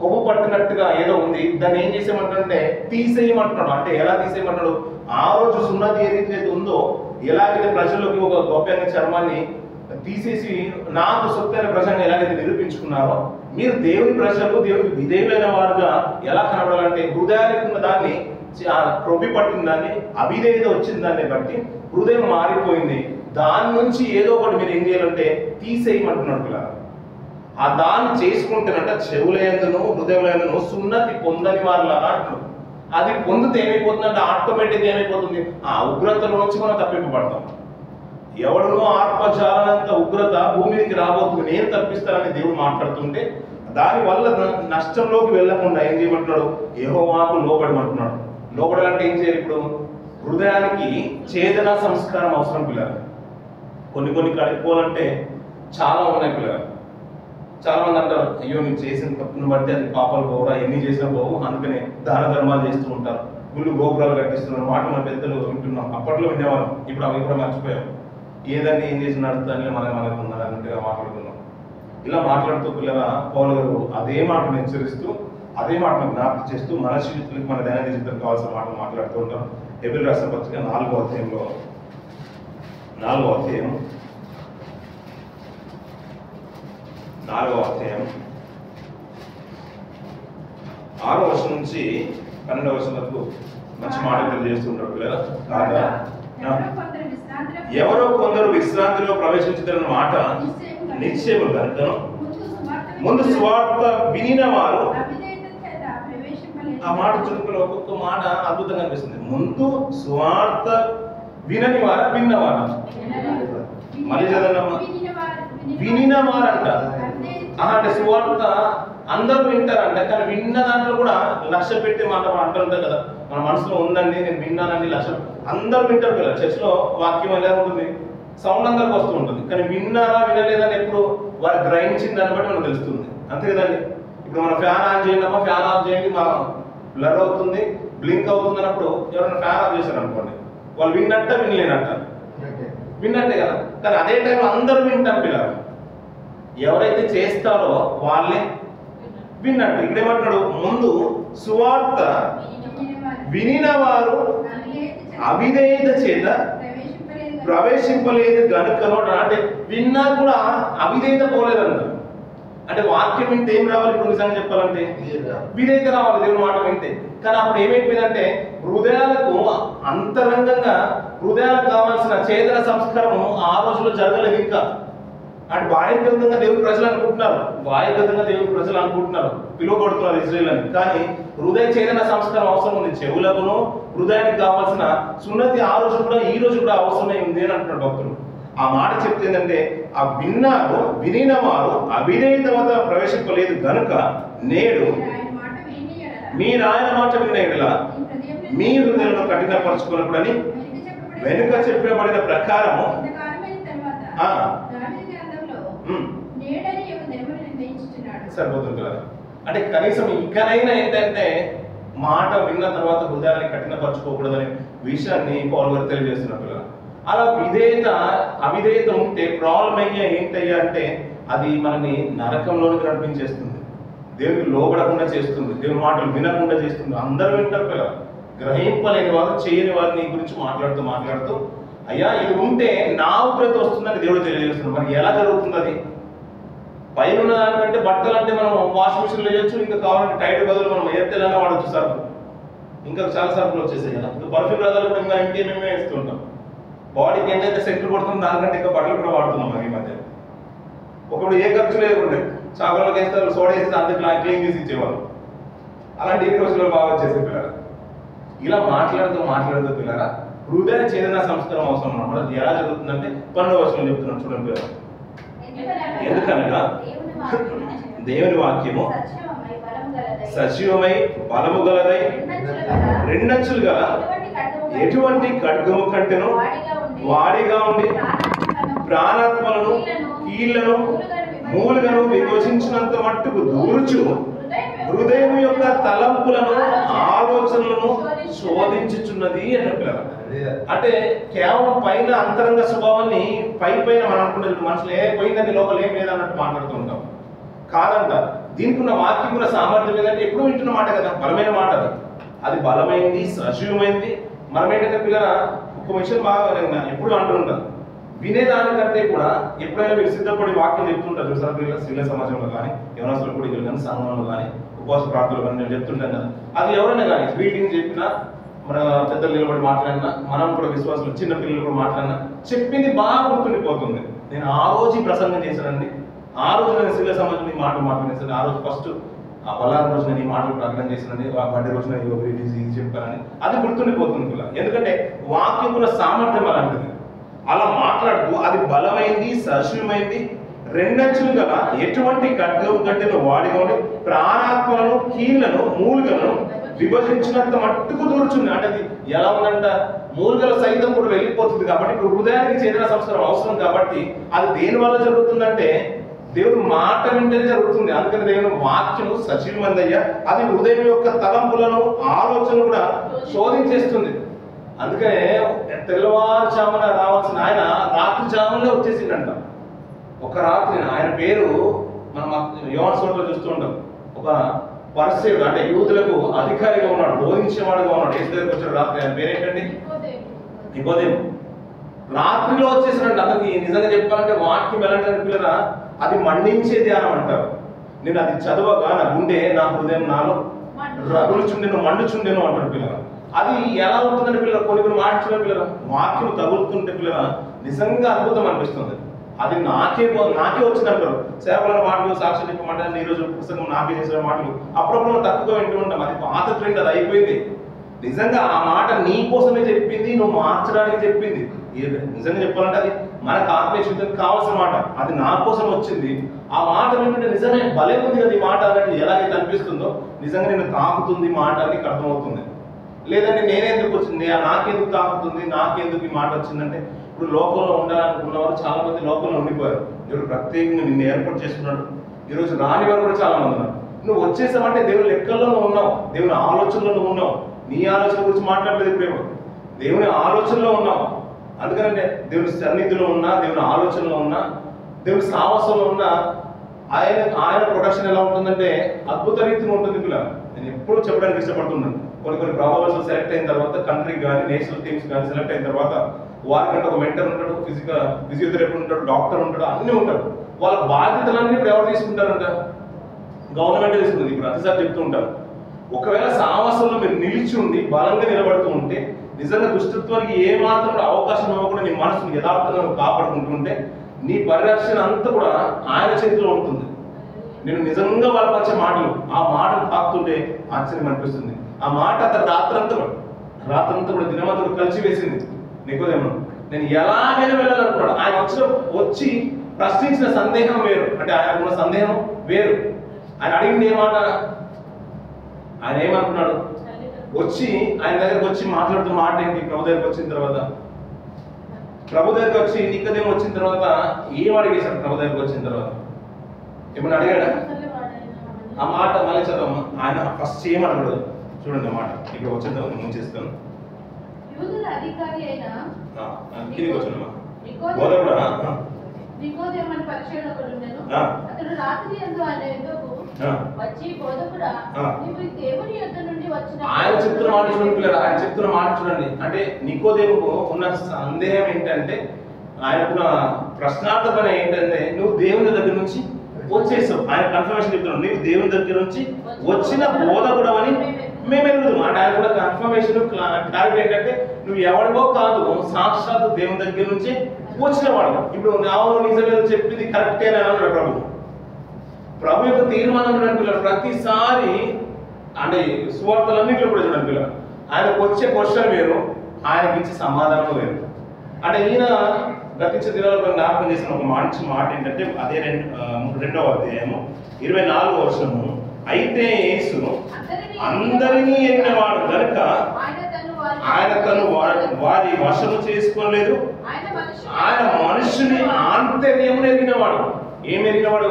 కొవ్వు పట్టినట్టుగా ఏదో ఉంది, దాన్ని ఏం చేసేయమంటే తీసేయమంటున్నాడు. అంటే ఎలా తీసేయమంటాడు? ఆ రోజు సున్నతి ఏదైతే ఉందో ఎలాగైతే ప్రజల్లోకి ఒక గోప్యంగా చర్మాన్ని తీసేసి నాకు సొత్తైన ప్రజంగా ఎలాగైతే నిరూపించుకున్నారో, మీరు దేవుని ప్రజలు దేవునికి విధేయులైన వారుగా ఎలా కనబడాలంటే హృదయానికి ఉన్న దాన్ని క్రొబ్బి పట్టిన దాన్ని అవిధేయత వచ్చిన దాన్ని బట్టి హృదయం మారిపోయింది. దాని నుంచి ఏదో ఒకటి మీరు ఏం చేయాలంటే తీసేయమంటున్నాడు పిల్లలు. ఆ దాన్ని చేసుకుంటేనంట చెవులయందును హృదయములందును సున్నతి పొందని వారులారా అంటున్నారు. అది పొందితే ఏమైపోతుందంటే ఆటోమేటిక్గా ఏమైపోతుంది, ఆ ఉగ్రతలో నుంచి మనం తప్పింపబడతాం. ఎవడునో ఆత్మజాలనంత ఉగ్రత భూమికి రాబోతుంది, నేను తప్పిస్తానని దేవుడు మాట్లాడుతుంటే దానివల్ల నష్టంలోకి వెళ్లకుండా ఏం చేయమంటున్నాడు? యెహోవాకు లోబడమంటున్నాడు. లోబడాలంటే ఏం చేయాలి? ఇప్పుడు హృదయానికి ఛేదన సంస్కారం అవసరం పిల్లలు. కొన్ని కడుక్కోవాలంటే చాలా ఉన్నాయి పిల్లలు. చాలా మంది అంటారు, అయ్యో నువ్వు చేసిన తప్పును బట్టి అది పాపాలు పోరా, ఎన్ని చేసినా పోవు, అందుకనే దాన ధర్మాలు చేస్తూ ఉంటారు, గుళ్ళు గోపురాలు కట్టిస్తున్నారు మాట మన పెద్దలు వింటున్నాం. అప్పట్లో వినేవాళ్ళం, ఇప్పుడు అవి కూడా మర్చిపోయాం. ఏదంటే ఏం చేసిన నడుస్తానే మనకు ఉన్నది అన్నట్టుగా మాట్లాడుతున్నాం. ఇలా మాట్లాడుతూ పిల్లల పౌలు గారు అదే మాటను హెచ్చరిస్తూ అదే మాటను జ్ఞాపకం చేస్తూ మన జీవితాలకు మన దైనందిన జీవితం కావాల్సిన మాటలు మాట్లాడుతూ ఉంటాం. హెబ్రీయుల రాసిన పత్రిక 4వ అధ్యాయం 6వ వర్షం నుంచి 12వ వర్షం వరకు మంచి మాటలు చేస్తుంటారు పిల్లలు. కాగా ఎవరో కొందరు విశ్రాంతిలో ప్రవేశించుతారన్న మాట నిశ్చయము కనుకను ముందు సువార్త వినిన వారు, ఆ మాట చురుకులో ఒక్కొక్క మాట అద్భుతంగా అనిపిస్తుంది. ముందు సువార్త వినని వారా విన్నవారా? మళ్ళీ చదవమ్మా. వినిన వారంట. అంటే సువార్త అందరూ వింటారంట, కానీ విన్న దాంట్లో కూడా లక్ష్య పెట్టి మాట అంటుంటాం కదా, మన మనసులో ఉందండి నేను విన్నానండి లక్ష్యం. అందరూ వింటారు కదా, చర్చిలో వాక్యం ఎలా ఉంటుంది, సౌండ్ అందరికి వస్తూ ఉంటుంది, కానీ విన్నారా వినలేదని ఎప్పుడు వారు గ్రహించిన దాన్ని బట్టి మనకు తెలుస్తుంది. అంతే కదండి. ఇప్పుడు మన ఫ్యాన్ ఆన్ చేయండి అమ్మా, ఫ్యాన్ ఆఫ్ చేయండి, మా బ్లర్ అవుతుంది బ్లింక్ అవుతుంది అన్నప్పుడు ఎవరైనా ఫ్యాన్ ఆఫ్ చేశారు అనుకోండి, వాళ్ళు విన్నట్ట వినలేనట్ట? విన్నట్టే కదా. కానీ అదే టైంలో అందరూ వింటారు పిల్లలు. ఎవరైతే చేస్తారో వాళ్ళే విన్నట్టు. ఇక్కడ ఏమంటున్నాడు? ముందు సువార్త వినిన వారు అవిధేయత చేత ప్రవేశింపలేదు గనుక. అంటే విన్నా కూడా అవిధేయత పోలేదంట. అంటే వాక్యం వింటే ఏం రావాలి? ఇప్పుడు నిజంగా చెప్పాలంటే విధేయత రావాలి దేవుని మాట వింటే. కానీ అప్పుడు ఏమైపోయిందంటే హృదయాలకు అంతరంగంగా హృదయాలకు కావాల్సిన చేతన సంస్కారము ఆ రోజుల్లో జరగలేదు ఇంకా. అంటే బాహ్యగతంగా దేవుని ప్రజలు అనుకుంటున్నారు, బాహ్యగతంగా దేవుని ప్రజలు అనుకుంటున్నారు, పిలువబడుతున్నారు ఇజ్రాయేల్ అని. కానీ హృదయ చేతన సంస్కారం అవసరం ఉంది. చెవులకును హృదయానికి కావాల్సిన సున్నతి ఆ రోజు కూడా ఈ రోజు కూడా అవసరమై ఉంది అని అంటున్నాడు భక్తులు. ఆ మాట చెప్తే ఏంటంటే ఆ విన్నారు వినిన వారు అవిధేయత వద్ద ప్రవేశింపలేదు గనుక నేడు మీరు ఆయన మాట విన్న ఎడల మీ హృదయంలో కఠినపరచుకున్నప్పుడని వెనుక చెప్పబడిన ప్రకారము సరిపోతుంది కదా. అంటే కనీసం ఇకనైనా ఏంటంటే మాట విన్న తర్వాత హృదయాన్ని కఠినపరచుకోకూడదనే విషయాన్ని పౌలు గారు తెలియజేస్తున్నారు. అలా విధేయత అవిధేయత ఉంటే ప్రాబ్లం అయ్యా ఏంటయ్యా అంటే అది మనని నరకంలోనికి నడిపించేస్తుంది, దేవునికి లోబడకుండా చేస్తుంది, దేవుని మాటలు వినకుండా చేస్తుంది. అందరూ వింటారు కదా, గ్రహింపలేని వారు చేయని వారిని గురించి మాట్లాడుతూ అయ్యా ఇది ఉంటే నా ఉగ్రత వస్తుందని దేవుడు తెలియజేస్తున్నాడు. మరి ఎలా జరుగుతుంది అది? పైన ఉన్న దానికంటే బట్టలు అంటే మనం వాషింగ్ మిషన్లో వేయచ్చు, ఇంకా కావాలంటే టైట్ బదులు మనం ఎయిర్టెల్ వాడచ్చు సర్ఫ్, ఇంకా చాలా సర్ఫులు వచ్చేసాయి కదా. ఇంకా పర్ఫ్యూమ్ బదులు కూడా ఇంకా ఇంకేమేమే వేస్తుంటాం. బాడీకి ఏంటంటే సెంట్లు కొడుతుంది, దానికంటే ఇంకా బట్టలు కూడా వాడుతున్నాం మనం ఈ మధ్య. ఒకప్పుడు ఏ ఖర్చు లేకుండే, చాకులకు వేస్తారు, సోడా వేసి అందుకు క్లీన్ చేసి ఇచ్చేవాళ్ళు. అలాంటి ఈ రోజుల్లో బాగా వచ్చేసి పిల్లరా ఇలా మాట్లాడుతూ పిల్లరా హృదయ ఛేదన సంస్కారం అవసరం అన్నమాట. అది ఎలా జరుగుతుందంటే 12వ వచనం చెప్తున్నాను చూడండి పిల్లరా. ఎందుకనగా దేవుని వాక్యము సజీవమై బలము గలదై రెండంచులు గల ఎటువంటి ఖడ్గము కంటెను వాడిగా ఉండి ప్రాణాత్మలను కీళ్లను మూలుగను విభజించినంత మట్టుకు దూర్చు హృదయం యొక్క తలంపులను ఆలోచనలను శోధించుచున్నది అని చెప్పారు. అంటే కేవలం పైన అంతరంగ స్వభావాన్ని పైన మనం అనుకునేది మనుషులు పోయిందని లోపల ఏం లేదన్నట్టు మాట్లాడుతూ ఉంటాం. కాదంట, దీనికి ఉన్న వాక్యం కూడా సామర్థ్యం ఏదంటే ఎప్పుడు వింటున్న మాట కదా, బలమైన మాట. అది బలమైంది, సజీవమైంది. మనం ఏంటంటే పిల్లల ఒక విషయం బాగా ఎప్పుడు అంటూ ఉంటాను, వినేదానికంటే కూడా ఎప్పుడైనా మీరు సిద్ధపడి వాక్యం చెప్తుంటారు చూసారు పిల్లల స్త్రీల సమాజంలో కానీ యవనస్తుల కూడికలు కానీ సంఘంలో కానీ ఉపవాస ప్రార్థనలు కానీ నేను చెప్తుంటాను కదా. అది ఎవరైనా కానీ మీటింగ్ చెప్పినా, మన పెద్దలు నిలబడి మాట్లాడినా, మనం కూడా విశ్వాసాలు చిన్న పిల్లలు కూడా మాట్లాడినా చెప్పింది బాగా గుర్తుండిపోతుంది. నేను ఆ రోజు ప్రసంగం చేశానండి, ఆ రోజు నేను స్త్రీల సమాజంలో ఈ మాటలు మాట్లాడేసాను, ఆ రోజు ఫస్ట్ ఆ బలాల రోజు నేను ఈ మాటలు ప్రకటన చేసినండి, ఆ బండి రోజున ఇది చెప్పానని అది గుర్తుండిపోతుంది పిల్లలు. ఎందుకంటే వాక్యం కూడా సామర్థ్యం అలాంటిది. అలా మాట్లాడుతూ అది బలమైంది, సజీవమైంది, రెండంచులు గల ఎటువంటి ఖడ్గము కంటెను వాడిగా ఉండి ప్రాణాత్మలను కీళ్లను మూలుగలను విభజించినంత మట్టుకు దూర్చుంది. అంటే అది ఎలా ఉందంట, మూలుగల సైతం కూడా వెళ్ళిపోతుంది. కాబట్టి ఇప్పుడు హృదయానికి చేరిన సంస్కారం అవసరం. కాబట్టి అది దేని వల్ల జరుగుతుందంటే దేవుడు మాట వింటేనే జరుగుతుంది. అందుకని దేవుని వాక్యము సజీవమైందయ్యా, అది హృదయం యొక్క తలంపులను ఆలోచనలు కూడా శోధించేస్తుంది. అందుకనే తెల్లవారుజామున రావాల్సిన ఆయన రాత్రి జామునే వచ్చేసిందంట. ఒక రాత్రి ఆయన పేరు మనం యోహాను సువార్తలో చూస్తూ ఉంటాం. ఒక పరిసేయుడు అంటే యూదులకు అధికారిగా ఉన్నాడు, బోధించేవాడుగా ఉన్నాడు. యేసు దగ్గరికి వచ్చాడు రాత్రి. ఆయన పేరు ఏంటండి? నికోదేము. రాత్రిలో వచ్చేసినట్టు. అతనికి నిజంగా చెప్పాలంటే వాక్యం ఎలాంటి పిల్లరా, అది మండించే ధ్యానం అంటారు. నేను అది చదవగా నా గుండె, నా హృదయం నాలో రగులుచుండెను, మండుచుండెను అంటాడు పిల్లరా. అది ఎలా ఉంటుందంటే పిల్లలు కొన్ని మాట్లాడే పిల్లలు వాక్యం తగులుతుంటే పిల్లల నిజంగా అద్భుతం అనిపిస్తుంది. అది నాకే వచ్చినప్పుడు సేవల మాటలు, సాక్షి చెప్పమంటే ఈ రోజు పుస్తకం నాకే చేసిన మాటలు అప్పుడప్పుడు తక్కువగా వింటూ ఉంటాం. అది పాత ట్రెండ్, అది అయిపోయింది. నిజంగా ఆ మాట నీ కోసమే చెప్పింది, నువ్వు మార్చడానికి చెప్పింది. నిజంగా చెప్పాలంటే అది మనకు ఆత్మీయతకు కావాల్సిన మాట, అది నా కోసం వచ్చింది. ఆ మాట వింటుంటే నిజమే భలే ఉంది కదా ఈ మాట అన్నట్టు ఎలాగైతే అనిపిస్తుందో నిజంగా నేను తాకుతుంది మాట అని అర్థమవుతుంది. లేదంటే నేనెందుకు వచ్చింది, నాకెందుకు తాకుతుంది, నాకెందుకు ఈ మాట వచ్చిందంటే ఇప్పుడు లోకంలో ఉండాలనుకున్నవారు చాలా మంది లోకంలో ఉండిపోయారు. దేవుడు ప్రత్యేకంగా నిన్ను ఏర్పాటు చేసుకున్నాడు. ఈరోజు రాని వారు కూడా చాలా మంది ఉన్నారు. నువ్వు వచ్చేసావంటే దేవుని లెక్కల్లో నువ్వు ఉన్నావు, దేవుని ఆలోచనలో నువ్వు ఉన్నావు. నీ ఆలోచన గురించి మాట్లాడలేదు ఇప్పుడేమో, దేవుని ఆలోచనలో ఉన్నావు. అందుకనంటే దేవుని సన్నిధిలో ఉన్నా, దేవుని ఆలోచనలో ఉన్నా, దేవుని సాహసంలో ఉన్నా ఆయన ప్రొడక్షన్ ఎలా ఉంటుందంటే అద్భుత రీతిగా ఉంటుంది పిల్లలు. నేను ఎప్పుడు చెప్పడానికి ఇష్టపడుతున్నాను. కొన్ని ప్రాబ్లమ్స్ సెలెక్ట్ అయిన తర్వాత కంట్రీ కానీ నేషనల్ టీమ్స్ కానీ సెలెక్ట్ అయిన తర్వాత వారికంటే ఒక మెంటర్ ఉంటాడు, ఫిజియోథెరపీ ఉంటాడు, డాక్టర్ ఉంటాడు, అన్నీ ఉంటాడు. వాళ్ళ బాధ్యతలన్నీ ఇప్పుడు ఎవరు తీసుకుంటారంట? గవర్నమెంట్ తీసుకుంటుంది. ఇప్పుడు ప్రతిసారి చెప్తూ ఉంటారు, ఒకవేళ సావాసంలో మీరు నిలిచి ఉండి బలంగా నిలబడుతూ ఉంటే, నిజంగా దుష్టత్వానికి ఏ మాత్రం అవకాశం ఇవ్వకుండా నీ మనసును యథార్థంగా నువ్వు కాపాడుకుంటుంటే నీ పరిరక్షణ అంతా కూడా ఆయన చేతిలో ఉంటుంది. నేను నిజంగా బలపరిచే మాటలు, ఆ మాటలు తాకుతుంటే ఆశ్చర్యం అనిపిస్తుంది. ఆ మాట అతను రాత్రంతా కూడా దినమంతా కలిసి వేసింది. నికోదేమో నేను ఎలాగైనా వెళ్ళాలనుకున్నాడు. ఆయన వచ్చి ప్రశ్నించిన సందేహం వేరు, అంటే ఆయనకున్న సందేహం వేరు. ఆయన అడిగింది ఏ మాట? ఆయన ఏమనుకున్నాడు? వచ్చి ఆయన దగ్గరకు వచ్చి మాట్లాడుతున్న మాట ఏంటి? ప్రభు దగ్గరకు వచ్చిన తర్వాత, ప్రభు దగ్గరకు వచ్చి నికోదేమో వచ్చిన తర్వాత ఏం అడిగేశాడు? ప్రభు దగ్గరకు వచ్చిన తర్వాత ఏమన్నా అడిగాడా? ఆ మాట మళ్ళీ చదవమ్మా. ఆయన ఫస్ట్ ఏమన్నాడు చూడండి. ఆ మాట ఇక్కడ వచ్చిందా నేను చేస్తాను. ఆయన చెప్తున్న మాట చూడండి పిల్లలు, ఆయన చెప్తున్న మాట చూడండి. అంటే నికోదేముకు ఉన్న సందేహం ఏంటంటే, ఆయనకున్న ప్రశ్నార్థకం ఏంటంటే, నువ్వు దేవుని దగ్గర నుంచి వచ్చేసావు. ఆయన కన్ఫర్మేషన్ చెప్తున్నాడు, నువ్వు దేవుని దగ్గర నుంచి వచ్చిన బోధకుడు అని మేము ఎరుగుదాం. అంటే ఆయన కూడా కన్ఫర్మేషన్ క్లారిటీ ఏంటంటే, నువ్వు ఎవరికో కాదు, సాక్షాత్ దేవుని దగ్గర నుంచి వచ్చిన వాడు. ఇప్పుడు అవును నిజమే చెప్పింది కరెక్టేనా అన్నాడు ప్రభు యొక్క తీర్మానం చూడండి పిల్లలు. ప్రతిసారి అంటే సువార్తలన్నింటిలో కూడా చూడండి పిల్లలు, ఆయనకు వచ్చే క్వశ్చన్ వేరు, ఆయనకి ఇచ్చే సమాధానం వేరు. అంటే ఈయన గతించే దినాల్లో జ్ఞాపకం చేసిన ఒక మంచి మాట ఏంటంటే, అదే 2వ అధ్యాయము 24వ వచనము, అయితే యేసు అందరినీ ఎరిగినవాడు కనుక ఆయన తను వారి వశము చేసుకోలేదు. ఆయన మనుషుని ఆంతర్యమును ఎరిగినవాడు. ఏమి ఎరిగినవాడు?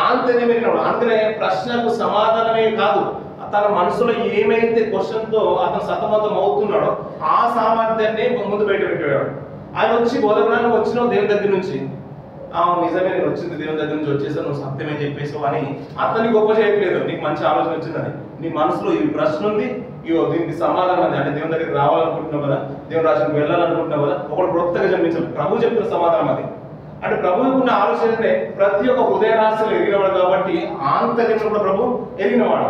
ఆంతర్యం ఎరిగినవాడు. అంటే ప్రశ్నకు సమాధానమే కాదు, తన మనసులో ఏమైతే క్వశ్చన్తో అతను సతమతం అవుతున్నాడో ఆ సామర్థ్యాన్ని ముందు బయట పెట్టాడు. ఆయన వచ్చి బోధకుడు వచ్చినావు దేవుని దగ్గర నుంచి, నిజమే నేను వచ్చింది దేవుని దగ్గర నుంచి వచ్చేసాను, నువ్వు సత్యమే చెప్పేసావు అని అతన్ని గొప్ప చేయట్లేదు. నీకు మంచి ఆలోచన వచ్చిందని నీ మనసులో ఈ ప్రశ్న ఉంది, దీనికి సమాధానం అది. అంటే దేవుని దగ్గరికి రావాలనుకుంటున్నావు కదా, దేవుని రాజ్యానికి వెళ్ళాలనుకుంటున్నావు కదా, ఒకడు క్రొత్తగా జన్మించాలి. ప్రభు చెప్పిన సమాధానం అది. అంటే ప్రభువుకు ఉన్న ఆలోచన అంటే ప్రతి ఒక్క హృదయ రాశులు ఎరిగినవాడు కాబట్టి ఆంతర్యం కూడా ప్రభు ఎరిగినవాడు.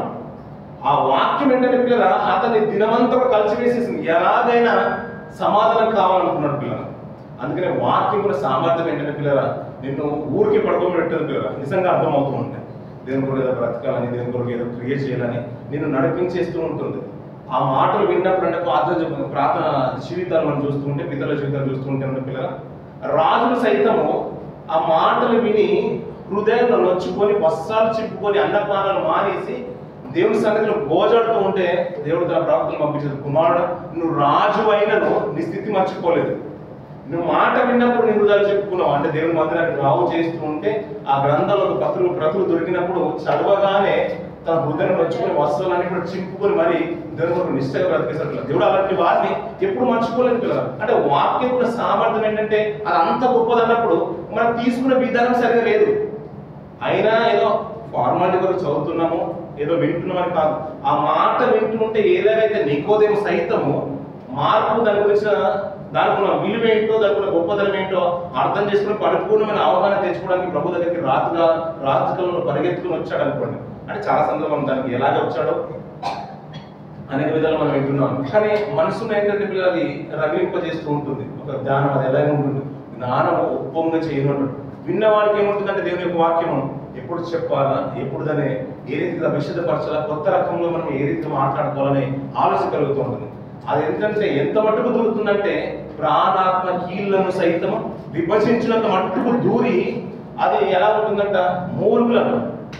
ఆ వాక్యం ఏంటంటే పిల్లల అతన్ని దినమంతా కలిసి వేసేసింది. ఎలాగైనా సమాధానం కావాలనుకున్నాడు పిల్లల. అందుకనే వాక్యం కూడా సామర్థ్యం ఏంటంటే పిల్లల నిన్ను ఊరికి పడుకోబెట్టదు పిల్లల. నిజంగా అర్థమవుతూ ఉంటాయి, దేవుని కొరకు ఏదో బ్రతకాలని, దేవుని కొరకు ఏదో క్రియేట్ చేయాలని నిన్ను నడిపించేస్తూ ఉంటుంది. ఆ మాటలు విన్నప్పుడు అంటే ప్రార్థన జీవితాలు మనం చూస్తూ ఉంటే, పితల జీవితాలు చూస్తూ ఉంటే పిల్లల, రాజులు సైతము ఆ మాటలు విని హృదయంలో నొచ్చుకొని వస్త్రాలు చిప్పుకొని అన్నపానాలు మానేసి దేవుని సన్నిధిలో గోజాడుతూ ఉంటే దేవుడు తన ప్రవక్తను పంపించాడు, కుమారుడు నువ్వు రాజు అయినను నీ స్థితి మర్చిపోలేదు. నువ్వు మాట విన్నప్పుడు నీ హృదయాలు చెప్పుకున్నావు. అంటే దేవుని మందిరానికి రావు చేస్తూ ఉంటే ఆ గ్రంథంలో ప్రతులు దొరికినప్పుడు చదవగానే తన హృదయం నొచ్చుకొని వస్త్రాలన్నీ కూడా చింపుకొని మరి దేవుని కొరకు నిష్ఠగా బ్రతికేసాడు. దేవుడు అలాంటి వారిని ఎప్పుడు మర్చిపోలేదు పిల్లలు. అంటే వాక్యం కూడా సామర్థ్యం ఏంటంటే అది అంత గొప్పది అన్నప్పుడు మనం తీసుకునే విధానం సరిగా లేదు. అయినా ఏదో ఫార్మాలిటీ కొరకు చదువుతున్నాము, ఏదో వింటున్నామని కాదు. ఆ మాట వింటుంటే ఏదైతే నికోదేము సైతము మార్పు దాని గురించి దానికి ఉన్న విలువ ఏంటో, దానికి ఉన్న గొప్పదనం ఏంటో అర్థం చేసుకుని పరిపూర్ణమైన అవగాహన తెచ్చుకోవడానికి ప్రభు దగ్గరికి రాత్రికాలంలో పరిగెత్తుకుని వచ్చాడు అనుకోండి. అంటే చాలా సందర్భం దానికి ఎలాగ వచ్చాడో అనేక విధాలు మనం వింటున్నాం. కానీ మనసును ఏంటంటే పిల్లలు రగిలింపజేస్తూ ఉంటుంది ఒక జ్ఞానం. అది ఎలాగే ఉంటుంది, జ్ఞానము ఒప్పంగా చేయను. విన్నవాడికి ఏముంటుందంటే దేవుని యొక్క వాక్యము ఎప్పుడు చెప్పాలా, ఎప్పుడు దాన్ని ఏ రీతిగా విశుద్ధపరచాలా, కొత్త రకంలో మనం ఏ రీతిగా మాట్లాడుకోవాలని ఆలోచన కలుగుతూ ఉంటుంది. అది ఎందుకంటే ఎంత మట్టుకు దూరుతుందంటే ప్రాణాత్మ కీళ్లను సైతం విభజించినంత మట్టుకు దూరి అది ఎలా ఉంటుందంట, మూలుగులను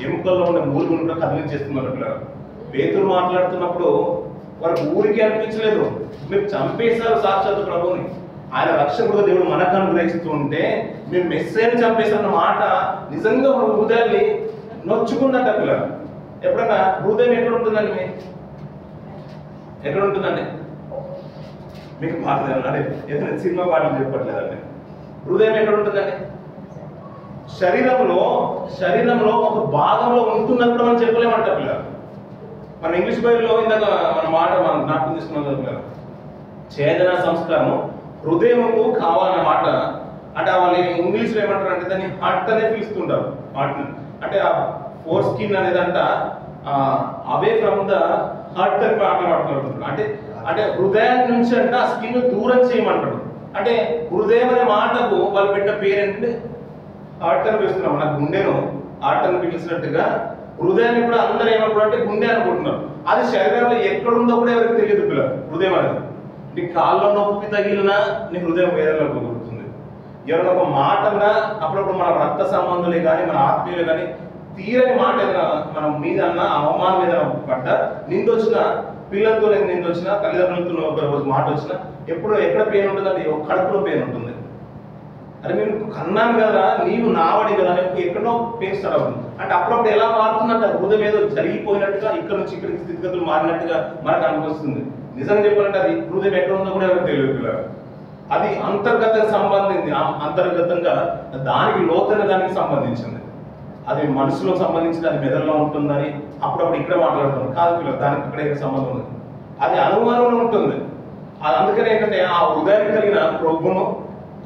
ఎముకల్లో ఉన్న మూలుగులను కూడా కదిలించేస్తున్నారు పిల్లలు. పేతురు మాట్లాడుతున్నప్పుడు వారికి ఊరికి అనిపించలేదు, మీరు చంపేశారు సాక్షాత్ ప్రభుని, ఆయన రక్షకుడుగా దేవుడు మనకు అనుగ్రహిస్తూ ఉంటే మేము మెస్సేని చంపేశారన్న మాట నిజంగా మన హృదయాన్ని నొచ్చుకుందంట పిల్లలు. ఎప్పుడన్నా హృదయం ఎక్కడ ఉంటుందండి, ఎక్కడ ఉంటుందండి మీకు మాట్లాడాలి, ఏదైనా సినిమా పాటలు చెప్పట్లేదండి. హృదయం ఎక్కడ ఉంటుందండి? శరీరంలో ఒక భాగంలో ఉంటుందని కూడా మనం చెప్పలేమంట పిల్లలు. మన ఇంగ్లీష్ బైబిల్లో ఇందాక మన మాట మనం జ్ఞాపకం తీసుకున్నాం కదా పిల్లలు, ఛేదన సంస్కారము హృదయముకు కావాలన్న మాట అంటే వాళ్ళు ఇంగ్లీష్లో ఏమంటారు అంటే దాన్ని హార్ట్ అనే పిలుస్తుంటారు. హార్ట్ అంటే ఆ ఫోర్ స్కిన్ అనేదంట అవే ఫ్రమ్ ద హార్ట్ అని మాట్లాడుతుంటారు. అంటే అంటే హృదయాన్ని నుంచి అంటే ఆ స్కిన్ దూరం చేయమంటాడు. అంటే హృదయం అనే మాటకు వాళ్ళు పెట్టిన పేరేంటంటే హార్ట్ అని పిలుస్తున్నాం. నాకు గుండెను హార్ట్ అని పిలిచినట్టుగా హృదయాన్ని కూడా అందరూ ఏమనుకుంటారు అంటే గుండె అనుకుంటున్నారు. అది శరీరంలో ఎక్కడుందో కూడా ఎవరికి తెలియదు పిల్లలు. హృదయం అనేది నీ కాళ్ళలో నొప్పి తగిలినా నీ హృదయం వేదనలో గుర్తుంది. ఎవరైనా ఒక మాట అన్నా అప్పుడప్పుడు మన రక్త సంబంధులే కానీ మన ఆత్మీయులే కానీ తీరని మాట ఏదైనా మనం మీద అన్నా అవమానం మీద పడ్డా నిందొచ్చినా పిల్లలతో నిందొచ్చినా తల్లిదండ్రులతో ఒక రోజు మాట వచ్చినా ఎప్పుడు ఎక్కడ పెయిన్ ఉంటుందంటే కడుపులో పెయిన్ ఉంటుంది. అరే నేను కన్నాను కదా నీవు నావడి కదా అని ఎక్కడో పెయిన్ స్టార్ట్ అవుతుంది. అంటే అప్పుడప్పుడు ఎలా మారుతుందంటే హృదయం ఏదో జరిగిపోయినట్టుగా ఇక్కడ నుంచి ఇక్కడికి స్థితిగతులు మారినట్టుగా మనకు అనిపిస్తుంది. నిజంగా చెప్పాలంటే అది హృదయం ఎక్కడ ఉందో కూడా ఎవరికి తెలియదు. అది అంతర్గతంగా సంబంధించి అంతర్గతంగా దానికి లోతైన దానికి సంబంధించింది. అది మనసులో సంబంధించిన అది మెదడులో ఉంటుందని అప్పుడప్పుడు ఇక్కడ మాట్లాడుతున్నాం కాదు పిల్లలు, దానికి ఇక్కడ సంబంధం ఉంది. అది అనుమానంలో ఉంటుంది. అది అందుకనే ఏంటంటే ఆ హృదయానికి కలిగిన క్రొవ్వును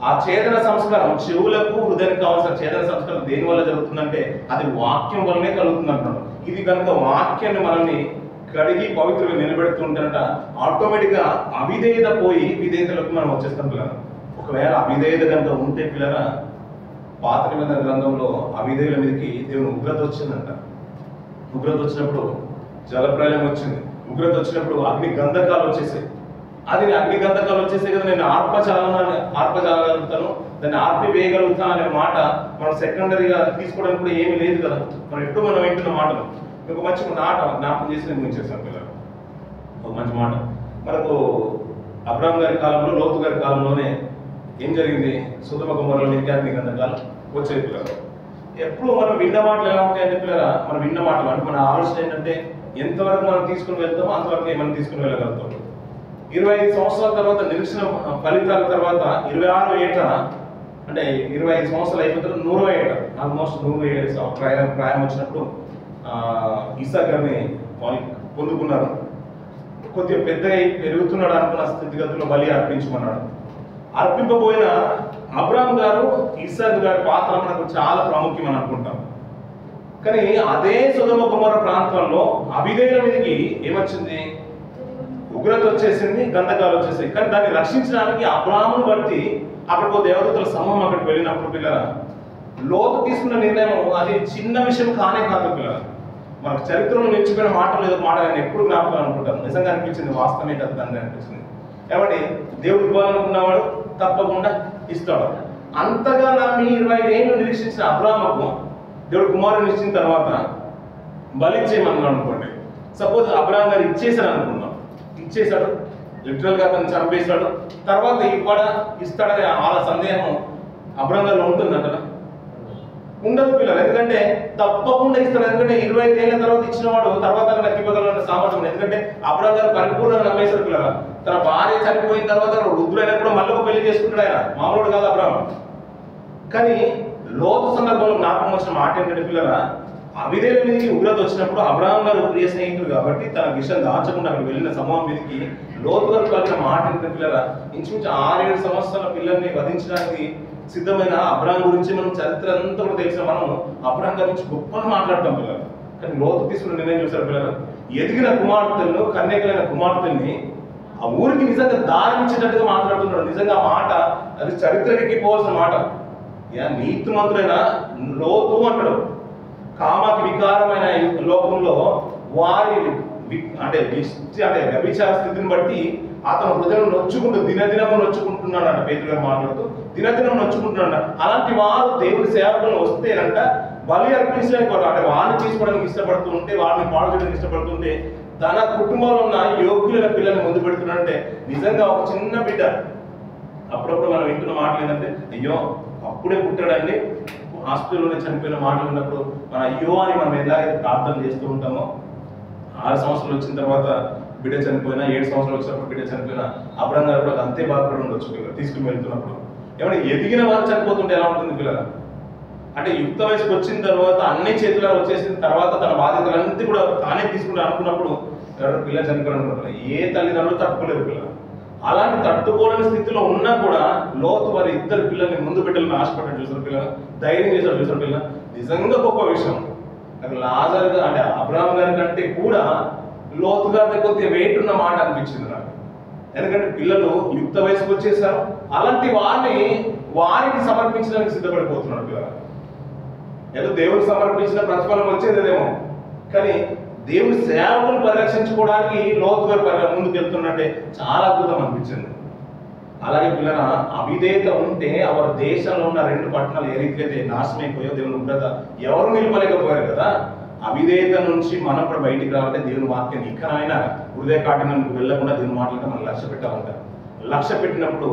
ఆ చేతన సంస్కారం చెవులకు హృదయానికి కావాల్సిన చేతన సంస్కారం దేని వల్ల జరుగుతుందంటే అది వాక్యం వల్లనే కలుగుతుంది అంటున్నాడు. ఇది కనుక వాక్యాన్ని మనల్ని కడిగి పవిత్రంగా నిలబెడుతుంటారట ఆటోమేటిక్గా అవిధేయత పోయి విధేయతలకు మనం వచ్చేస్తాం పిల్లలు. ఒకవేళ అవిధేయత కనుక ఉంటే పిల్లల పాత నిబంధన గ్రంథంలో అవిధేయుల మీదకి దేవుని ఉగ్రత వచ్చిందంట. ఉగ్రత వచ్చినప్పుడు జలప్రలయం వచ్చింది. ఉగ్రత వచ్చినప్పుడు అగ్ని గంధకాలు వచ్చేసాయి. అది అగ్ని గంధకాలు వచ్చేసాయి కదా నేను ఆర్పజాలగలుగుతాను దాన్ని ఆర్పి వేయగలుగుతాను అనే మాట మనం సెకండరీగా తీసుకోవడానికి కూడా ఏమీ లేదు కదా. మనం ఎప్పుడు మనం వింటున్న మాటలు ఒక మంచి మాట జ్ఞాపకం చేసి నేను ముగించేస్తాను పిల్లలు. ఒక మంచి మాట మనకు అబ్రాహాం గారి కాలంలో లోతు గారి కాలంలోనే ఏం జరిగింది? సొదొమ గొమొర్రా అగ్ని గంధకాలు వచ్చే పిల్లలు. ఎప్పుడు మనం విన్న మాటలు ఎలా ఉంటాయంటే పిల్లల మనం విన్న మాటలు అంటే మన ఆలోచన ఏంటంటే ఎంతవరకు మనం తీసుకుని వెళ్తామో అంతవరకు మనం తీసుకుని వెళ్ళగలుగుతాం. 25 సంవత్సరాల తర్వాత నిరీక్షణ ఫలితాల తర్వాత 26వ ఏట అంటే 25 సంవత్సరాలు అయిపోతారు 100వ ఏట ఆల్మోస్ట్ 100 ఏళ్ళ ప్రాయం వచ్చినప్పుడు ఇస్సాకు గారిని వాళ్ళు పొందుకున్నారు. కొద్దిగా పెద్దగా పెరుగుతున్నాడు అనుకున్న స్థితిగతుల్లో బలి అర్పించమన్నాడు. అర్పింపబోయిన అబ్రాహాం గారు ఇస్సాకు గారి పాత్ర మనకు చాలా ప్రాముఖ్యం అని అనుకుంటాం. కానీ అదే సొదొమ గొమొర్రా ప్రాంతంలో అవిధేయుల మీదకి ఏమొచ్చింది? ఉగ్రత వచ్చేసింది, గంధకాలు వచ్చేసాయి. కానీ దాన్ని రక్షించడానికి అబ్రాహామును బట్టి అక్కడికి దేవదూతల సమూహం అక్కడికి వెళ్ళినప్పుడు పిల్లల లోతు తీసుకున్న నిర్ణయం అది చిన్న విషయం కానే కాదు పిల్లల. మనకు చరిత్రలో నిలిచిపోయిన మాటలు ఏదో మాట నేను ఎప్పుడు జ్ఞాపకం అనుకుంటాను. నిజంగా అనిపించింది, వాస్తవమే కదా తండ్రి అనిపించింది. కాబట్టి దేవుడు ఇవ్వాలనుకున్నవాడు తప్పకుండా ఇస్తాడు. అంతగా నమ్మి 25 ఏళ్ళు నిరీక్షించిన అబ్రాహాముకు దేవుడు కుమారుని ఇచ్చిన తర్వాత బలిచ్చేయమన్నాడు అనుకోండి. సపోజ్ అబ్రాహాం గారు ఇచ్చేసాడు అనుకున్నాం, ఇచ్చేశాడు, లిటరల్గా అతను చంపేశాడు. తర్వాత ఇస్తాడనే ఆ సందేహం అబ్రాహాం గారిలో ఉంటుందంట? ఉండదు పిల్లలు. ఎందుకంటే తప్పకుండా ఇస్తాడు. ఎందుకంటే 25 ఏళ్ళ తర్వాత ఇచ్చిన వాడు తర్వాత నాకు ఇవ్వగలన్న సామర్థ్యం. ఎందుకంటే అబ్రాహాం గారు పరిపూర్ణంగా నమ్మేశాడు పిల్లలు. తన భార్య చనిపోయిన తర్వాత వృద్ధులైనా కూడా మళ్ళీ ఒక పెళ్లి చేసుకుంటాడు. ఆయన మామూలుడు కాదు అబ్రాహాం. కానీ లోతు సందర్భంలో జ్ఞాపకం వచ్చిన మాట ఏంటంటే పిల్లల అవిధేయుల మీదకి ఉగ్రత వచ్చినప్పుడు అబ్రాహాం గారు ప్రియ స్నేహితుడు కాబట్టి తన విషయం దాచకుండా అక్కడ వెళ్ళిన సమూహం మీదకి లోతు గారు కలిగిన మాట ఏంటంటే పిల్లల ఇంచుమించు 6-7 సంవత్సరాల పిల్లల్ని వధించడానికి సిద్ధమైన అబ్రాహాం గురించి మనం చరిత్ర అంతా కూడా తెలిసిన మనం అబ్రాహాం గారి గురించి గొప్పగా మాట్లాడతాం పిల్లలు. కానీ లోతు తీసుకున్న నిర్ణయం చూసారు పిల్లలు. ఎదిగిన కుమార్తెలను కన్యకలైన కుమార్తెల్ని ఆ ఊరికి నిజంగా దారించేటట్టుగా మాట్లాడుతున్నాడు. నిజంగా ఆ మాట అది చరిత్రకి పోవాల్సిన మాట. నీతిమంతుడైన లోతు అంటాడు. కామకి వికారమైన లోకంలో వారి అంటే వ్యభిచార స్థితిని బట్టి అతను హృదయం నొచ్చుకుంటూ దినదినము నొచ్చుకుంటున్నాడు అంట. పేతురు గారు మాట్లాడుతూ దినదినం నొచ్చుకుంటున్నాడు. అలాంటి వారు దేవుడి సేవకులు వస్తేనంట బలి అర్పించడానికి అంటే వాడిని తీసుకోవడానికి ఇష్టపడుతూ ఉంటే వాడిని పాడు చేయడానికి ఇష్టపడుతుంటే తన కుటుంబంలో ఉన్న యోగ్యులైన పిల్లల్ని ముందు పెడుతున్నాడంటే నిజంగా ఒక చిన్న బిడ్డ. అప్పుడప్పుడు మనం వింటున్న మాటలు ఏంటంటే అయ్యో అప్పుడే పుట్టాడండి, హాస్పిటల్లోనే చనిపోయిన మాటలు ఉన్నప్పుడు మన అయ్యో అని మనం ఎలాగైతే ప్రార్థన చేస్తూ ఉంటామో 6 సంవత్సరాలు వచ్చిన తర్వాత బిడ్డ చనిపోయినా 7 సంవత్సరాలు వచ్చినప్పుడు బిడ్డ చనిపోయినా అబ్రాహాం గారు కూడా అంతే బాధపడి ఉండొచ్చు పిల్లలు తీసుకుని వెళ్తున్నప్పుడు. ఏమైనా ఎదిగిన వారు చనిపోతుంటే ఎలా ఉంటుంది పిల్లలు? అంటే యుక్త వయసుకు వచ్చిన తర్వాత అన్ని చేతుల్లో వచ్చేసిన తర్వాత తన బాధ్యతలన్నీ కూడా తానే తీసుకుంటా అనుకున్నప్పుడు ఎవరైనా పిల్లలు చనిపోయారు అనుకుంటారు. ఏ తల్లిదండ్రులు తట్టుకోలేరు పిల్లలు. అలాంటి తట్టుకోలేని స్థితిలో ఉన్నా కూడా లోతు వారి ఇద్దరు పిల్లల్ని ముందు బిడ్డలను ఆశపడ్డాడు చూసారు పిల్లలు, ధైర్యం చేశారు చూసారు పిల్లలు. నిజంగా గొప్ప విషయం. లాజర్ గారు అంటే అబ్రాహం గారి కంటే కూడా లోతు గారి కొద్దిగా వెయిట్ ఉన్న మాట అనిపించింది నాకు. ఎందుకంటే పిల్లలు యుక్త వయసుకు వచ్చేసారు, అలాంటి వారికి సమర్పించడానికి సిద్ధపడిపోతున్నాడు పిల్లలు. ఏదో దేవుడికి సమర్పించిన ప్రతిఫలం వచ్చేదేమో, కానీ దేవుని సేవకులను పరిరక్షించుకోవడానికి లోతు గారు ముందుకు వెళ్తున్నట్టే చాలా అద్భుతం అనిపించింది. అలాగే పిల్లల అవిధేయత ఉంటే అవర్ దేశంలో ఉన్న 2 పట్టణాలు ఏ రీతిగా అయితే నాశనం అయిపోయో దేవుని ఉగ్రత ఎవరు నిలపలేకపోయారు కదా. అవిధేయత నుంచి మనం కూడా బయటికి రావాలంటే దేవుని వాక్యం ఇక్కడైనా హృదయ కాఠిన్యానికి వెళ్ళకుండా దేవుని మాటలంటే మనం లక్ష్య పెట్టాలంటారు. లక్ష్య పెట్టినప్పుడు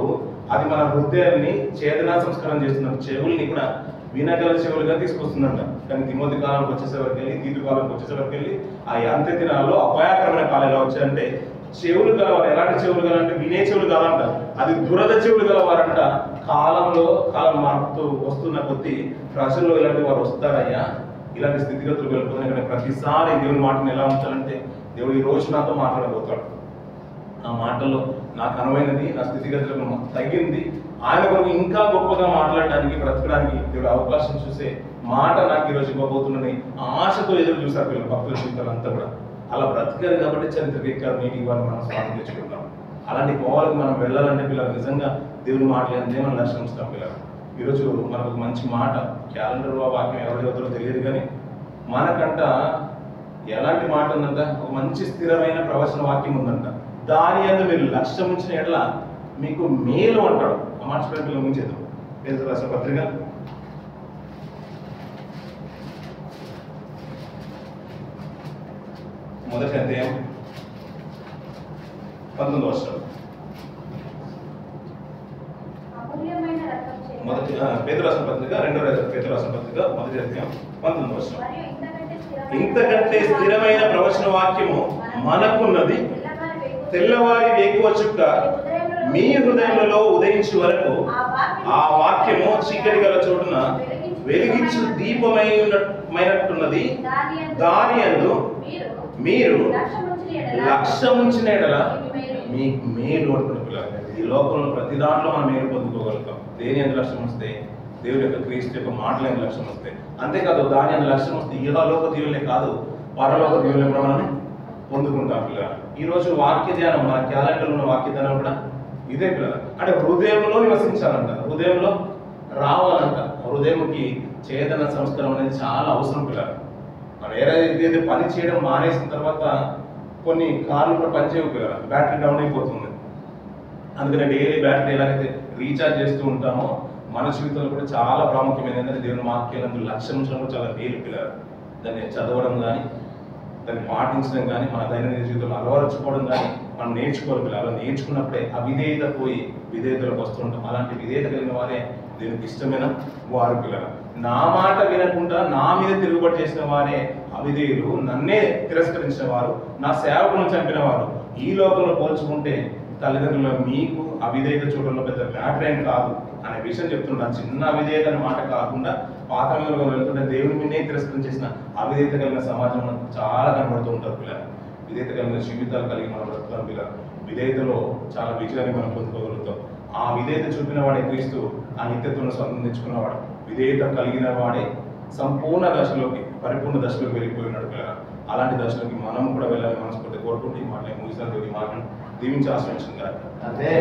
అది మన హృదయాన్ని చేదనా సంస్కారం చేస్తున్న చెవుల్ని కూడా వినగల చెవులుగా తీసుకొస్తుందంట. కానీ తిమోతి కాలానికి వచ్చేసరికి వెళ్ళి తీతు కాలానికి వచ్చేసరికి వెళ్ళి ఆ అంత్య దినాల్లో అపాయకరమైన కాలం ఎలా వచ్చాయంటే చెవులు గలవారు. ఎలాంటి చెవులు గలంటే వినే చెవులు కాదంట, అది దురద చెవులు గలవారంట. కాలం మారుతూ వస్తున్న కొద్దీ ప్రజల్లో ఇలాంటి వారు వస్తారయ్యా, ఇలాంటి స్థితిగతులు వెళ్ళిపోతున్నాయి. కానీ ప్రతిసారి దేవుని మాటను ఎలా ఉంచాలంటే దేవుడు ఈ రోజు నాతో మాట్లాడబోతాడు. ఆ మాటల్లో నాకు అనువైనది, నా స్థితిగతులకు తగ్గింది, ఆయన కొరకు ఇంకా గొప్పగా మాట్లాడడానికి బ్రతకడానికి దేవుడు అవకాశం చూసే మాట నాకు ఈరోజు ఇవ్వబోతుందని ఆశతో ఎదురు చూసారు పిల్లలు. భక్తుల జీవితాలు అంతా కూడా అలా బ్రతికారు కాబట్టి చరిత్రకి ఎక్కారు. నీటి ఇవాళ మనం స్వాగతం తెచ్చుకుంటాం. అలాంటి కోవాలకు మనం వెళ్ళాలంటే పిల్లలు నిజంగా దేవుని మాటలు అంతే మనం లక్ష్యం పిల్లలు. ఈరోజు మనకు మంచి మాట క్యాలెండర్ వాక్యం ఎవరి చదువుతారో తెలియదు, కానీ మనకంట ఎలాంటి మాట ఉందంట, ఒక మంచి స్థిరమైన ప్రవచన వాక్యం ఉందంట. దాని అందు మీరు లక్ష్యం ఉంచిన ఎడల మీకు మేలు అంటాడు. ఆ మాట పిల్లలు ముంచేద్దాం. పేతురు రాసిన పత్రిక 1వ అధ్యాయం 19వ వచనం. పేతురు రాసిన పత్రిక 2వ పేతురు రాసిన పత్రిక 1వ అధ్యాయం 19వ వచనం. ఇంతకంటే స్థిరమైన ప్రవచన వాక్యము మనకున్నది, తెల్లవారి వేకువ చుక్క మీ హృదయంలో ఉదయించే వరకు ఆ వాక్యము చీకటి గల చోటున వెలిగించు దీపమైనట్టున్నది. దాని యందు మీరు లక్ష్యముంచిన ఎడల మీకు మేలు అంటున్నారు. ఈ లోకంలో ప్రతి దాంట్లో మనం మేలు పొందుకోగలుగుతాం. దేని యందు లక్ష్యం వస్తే, దేవుడి యొక్క క్రీస్తు యొక్క మాటల యందు లక్ష్యం వస్తే. అంతేకాదు దాని యందు లక్ష్యం వస్తే ఇహలోక దీవులే కాదు, పరలోక దీవులే కూడా మనం పొందుకుంటాం పిల్లలు. ఈరోజు వాక్య ధ్యానం, మన క్యాలెండర్లో ఉన్న వాక్య ధ్యానం కూడా ఇదే పిల్లలు. అంటే హృదయంలో నివసించాలంట, హృదయంలో రావాలంట. హృదయంకి చేతన సంస్కారం అనేది చాలా అవసరం పిల్లలు. మనం ఏదైతే పని చేయడం మానేసిన తర్వాత కొన్ని కార్లు కూడా పనిచేయవు పిల్లలు, బ్యాటరీ డౌన్ అయిపోతుంది. అందుకని డైలీ బ్యాటరీ ఎలాగైతే రీఛార్జ్ చేస్తూ ఉంటామో మన జీవితంలో కూడా చాలా ప్రాముఖ్యమైనది ఏంటంటే దేవుని వాక్యాలందు లక్ష్యం ఉంచడం కూడా చాలా మేలు పిల్లలు. దాన్ని చదవడం కానీ, దాన్ని పాటించడం కానీ, మన దైనందిన జీవితంలో అలవరుచుకోవడం కానీ మనం నేర్చుకోవాలి పిల్లలు. అలా నేర్చుకున్నప్పుడే అవిధేయత పోయి విధేయతలకు వస్తుంటాం. అలాంటి విధేయత కలిగిన వారే దేవునికి ఇష్టమైన వారు పిల్లలు. నా మాట వినకుండా నా మీద తిరుగుబాటు చేసిన వారే అవిధేయులు, నన్నే తిరస్కరించిన వారు, నా సేవకులను చంపిన వారు. ఈ లోకంలో పోల్చుకుంటే తల్లిదండ్రులు మీకు అవిధేయత చూడడంలో పెద్ద మ్యాటర్ ఏం కాదు అనే విషయం చెప్తున్నా. చిన్న అవిధేయత అనే మాట కాకుండా పాత మీద వెళ్తుంటే దేవుని మీదే తిరస్కరించేసిన అవిధేయత కలిగిన సమాజం మనకు చాలా కనబడుతూ ఉంటారు పిల్లలు. విధేయత కలిగిన జీవితాలు కలిగి మనం బ్రతుకుతాం పిల్లలు. విధేయతలో చాలా విజయాన్ని మనం పొందుకోగలుగుతాం. ఆ విధేయత చూపిన వాడే క్రీస్తు, ఆ నిత్యత్వం సొంతం తెచ్చుకున్నవాడు. విధేయత కలిగిన వాడే సంపూర్ణ దశలోకి, పరిపూర్ణ దశలోకి వెళ్ళిపోయినాడు పిల్లలు. అలాంటి దశలోకి మనం కూడా వెళ్ళాలని మనస్ఫూర్తి కోరుకుంటూ ఈ మాటలు ముగిసిన దేవుడి మాటను దీవించి ఆశ్రయించింది. అదే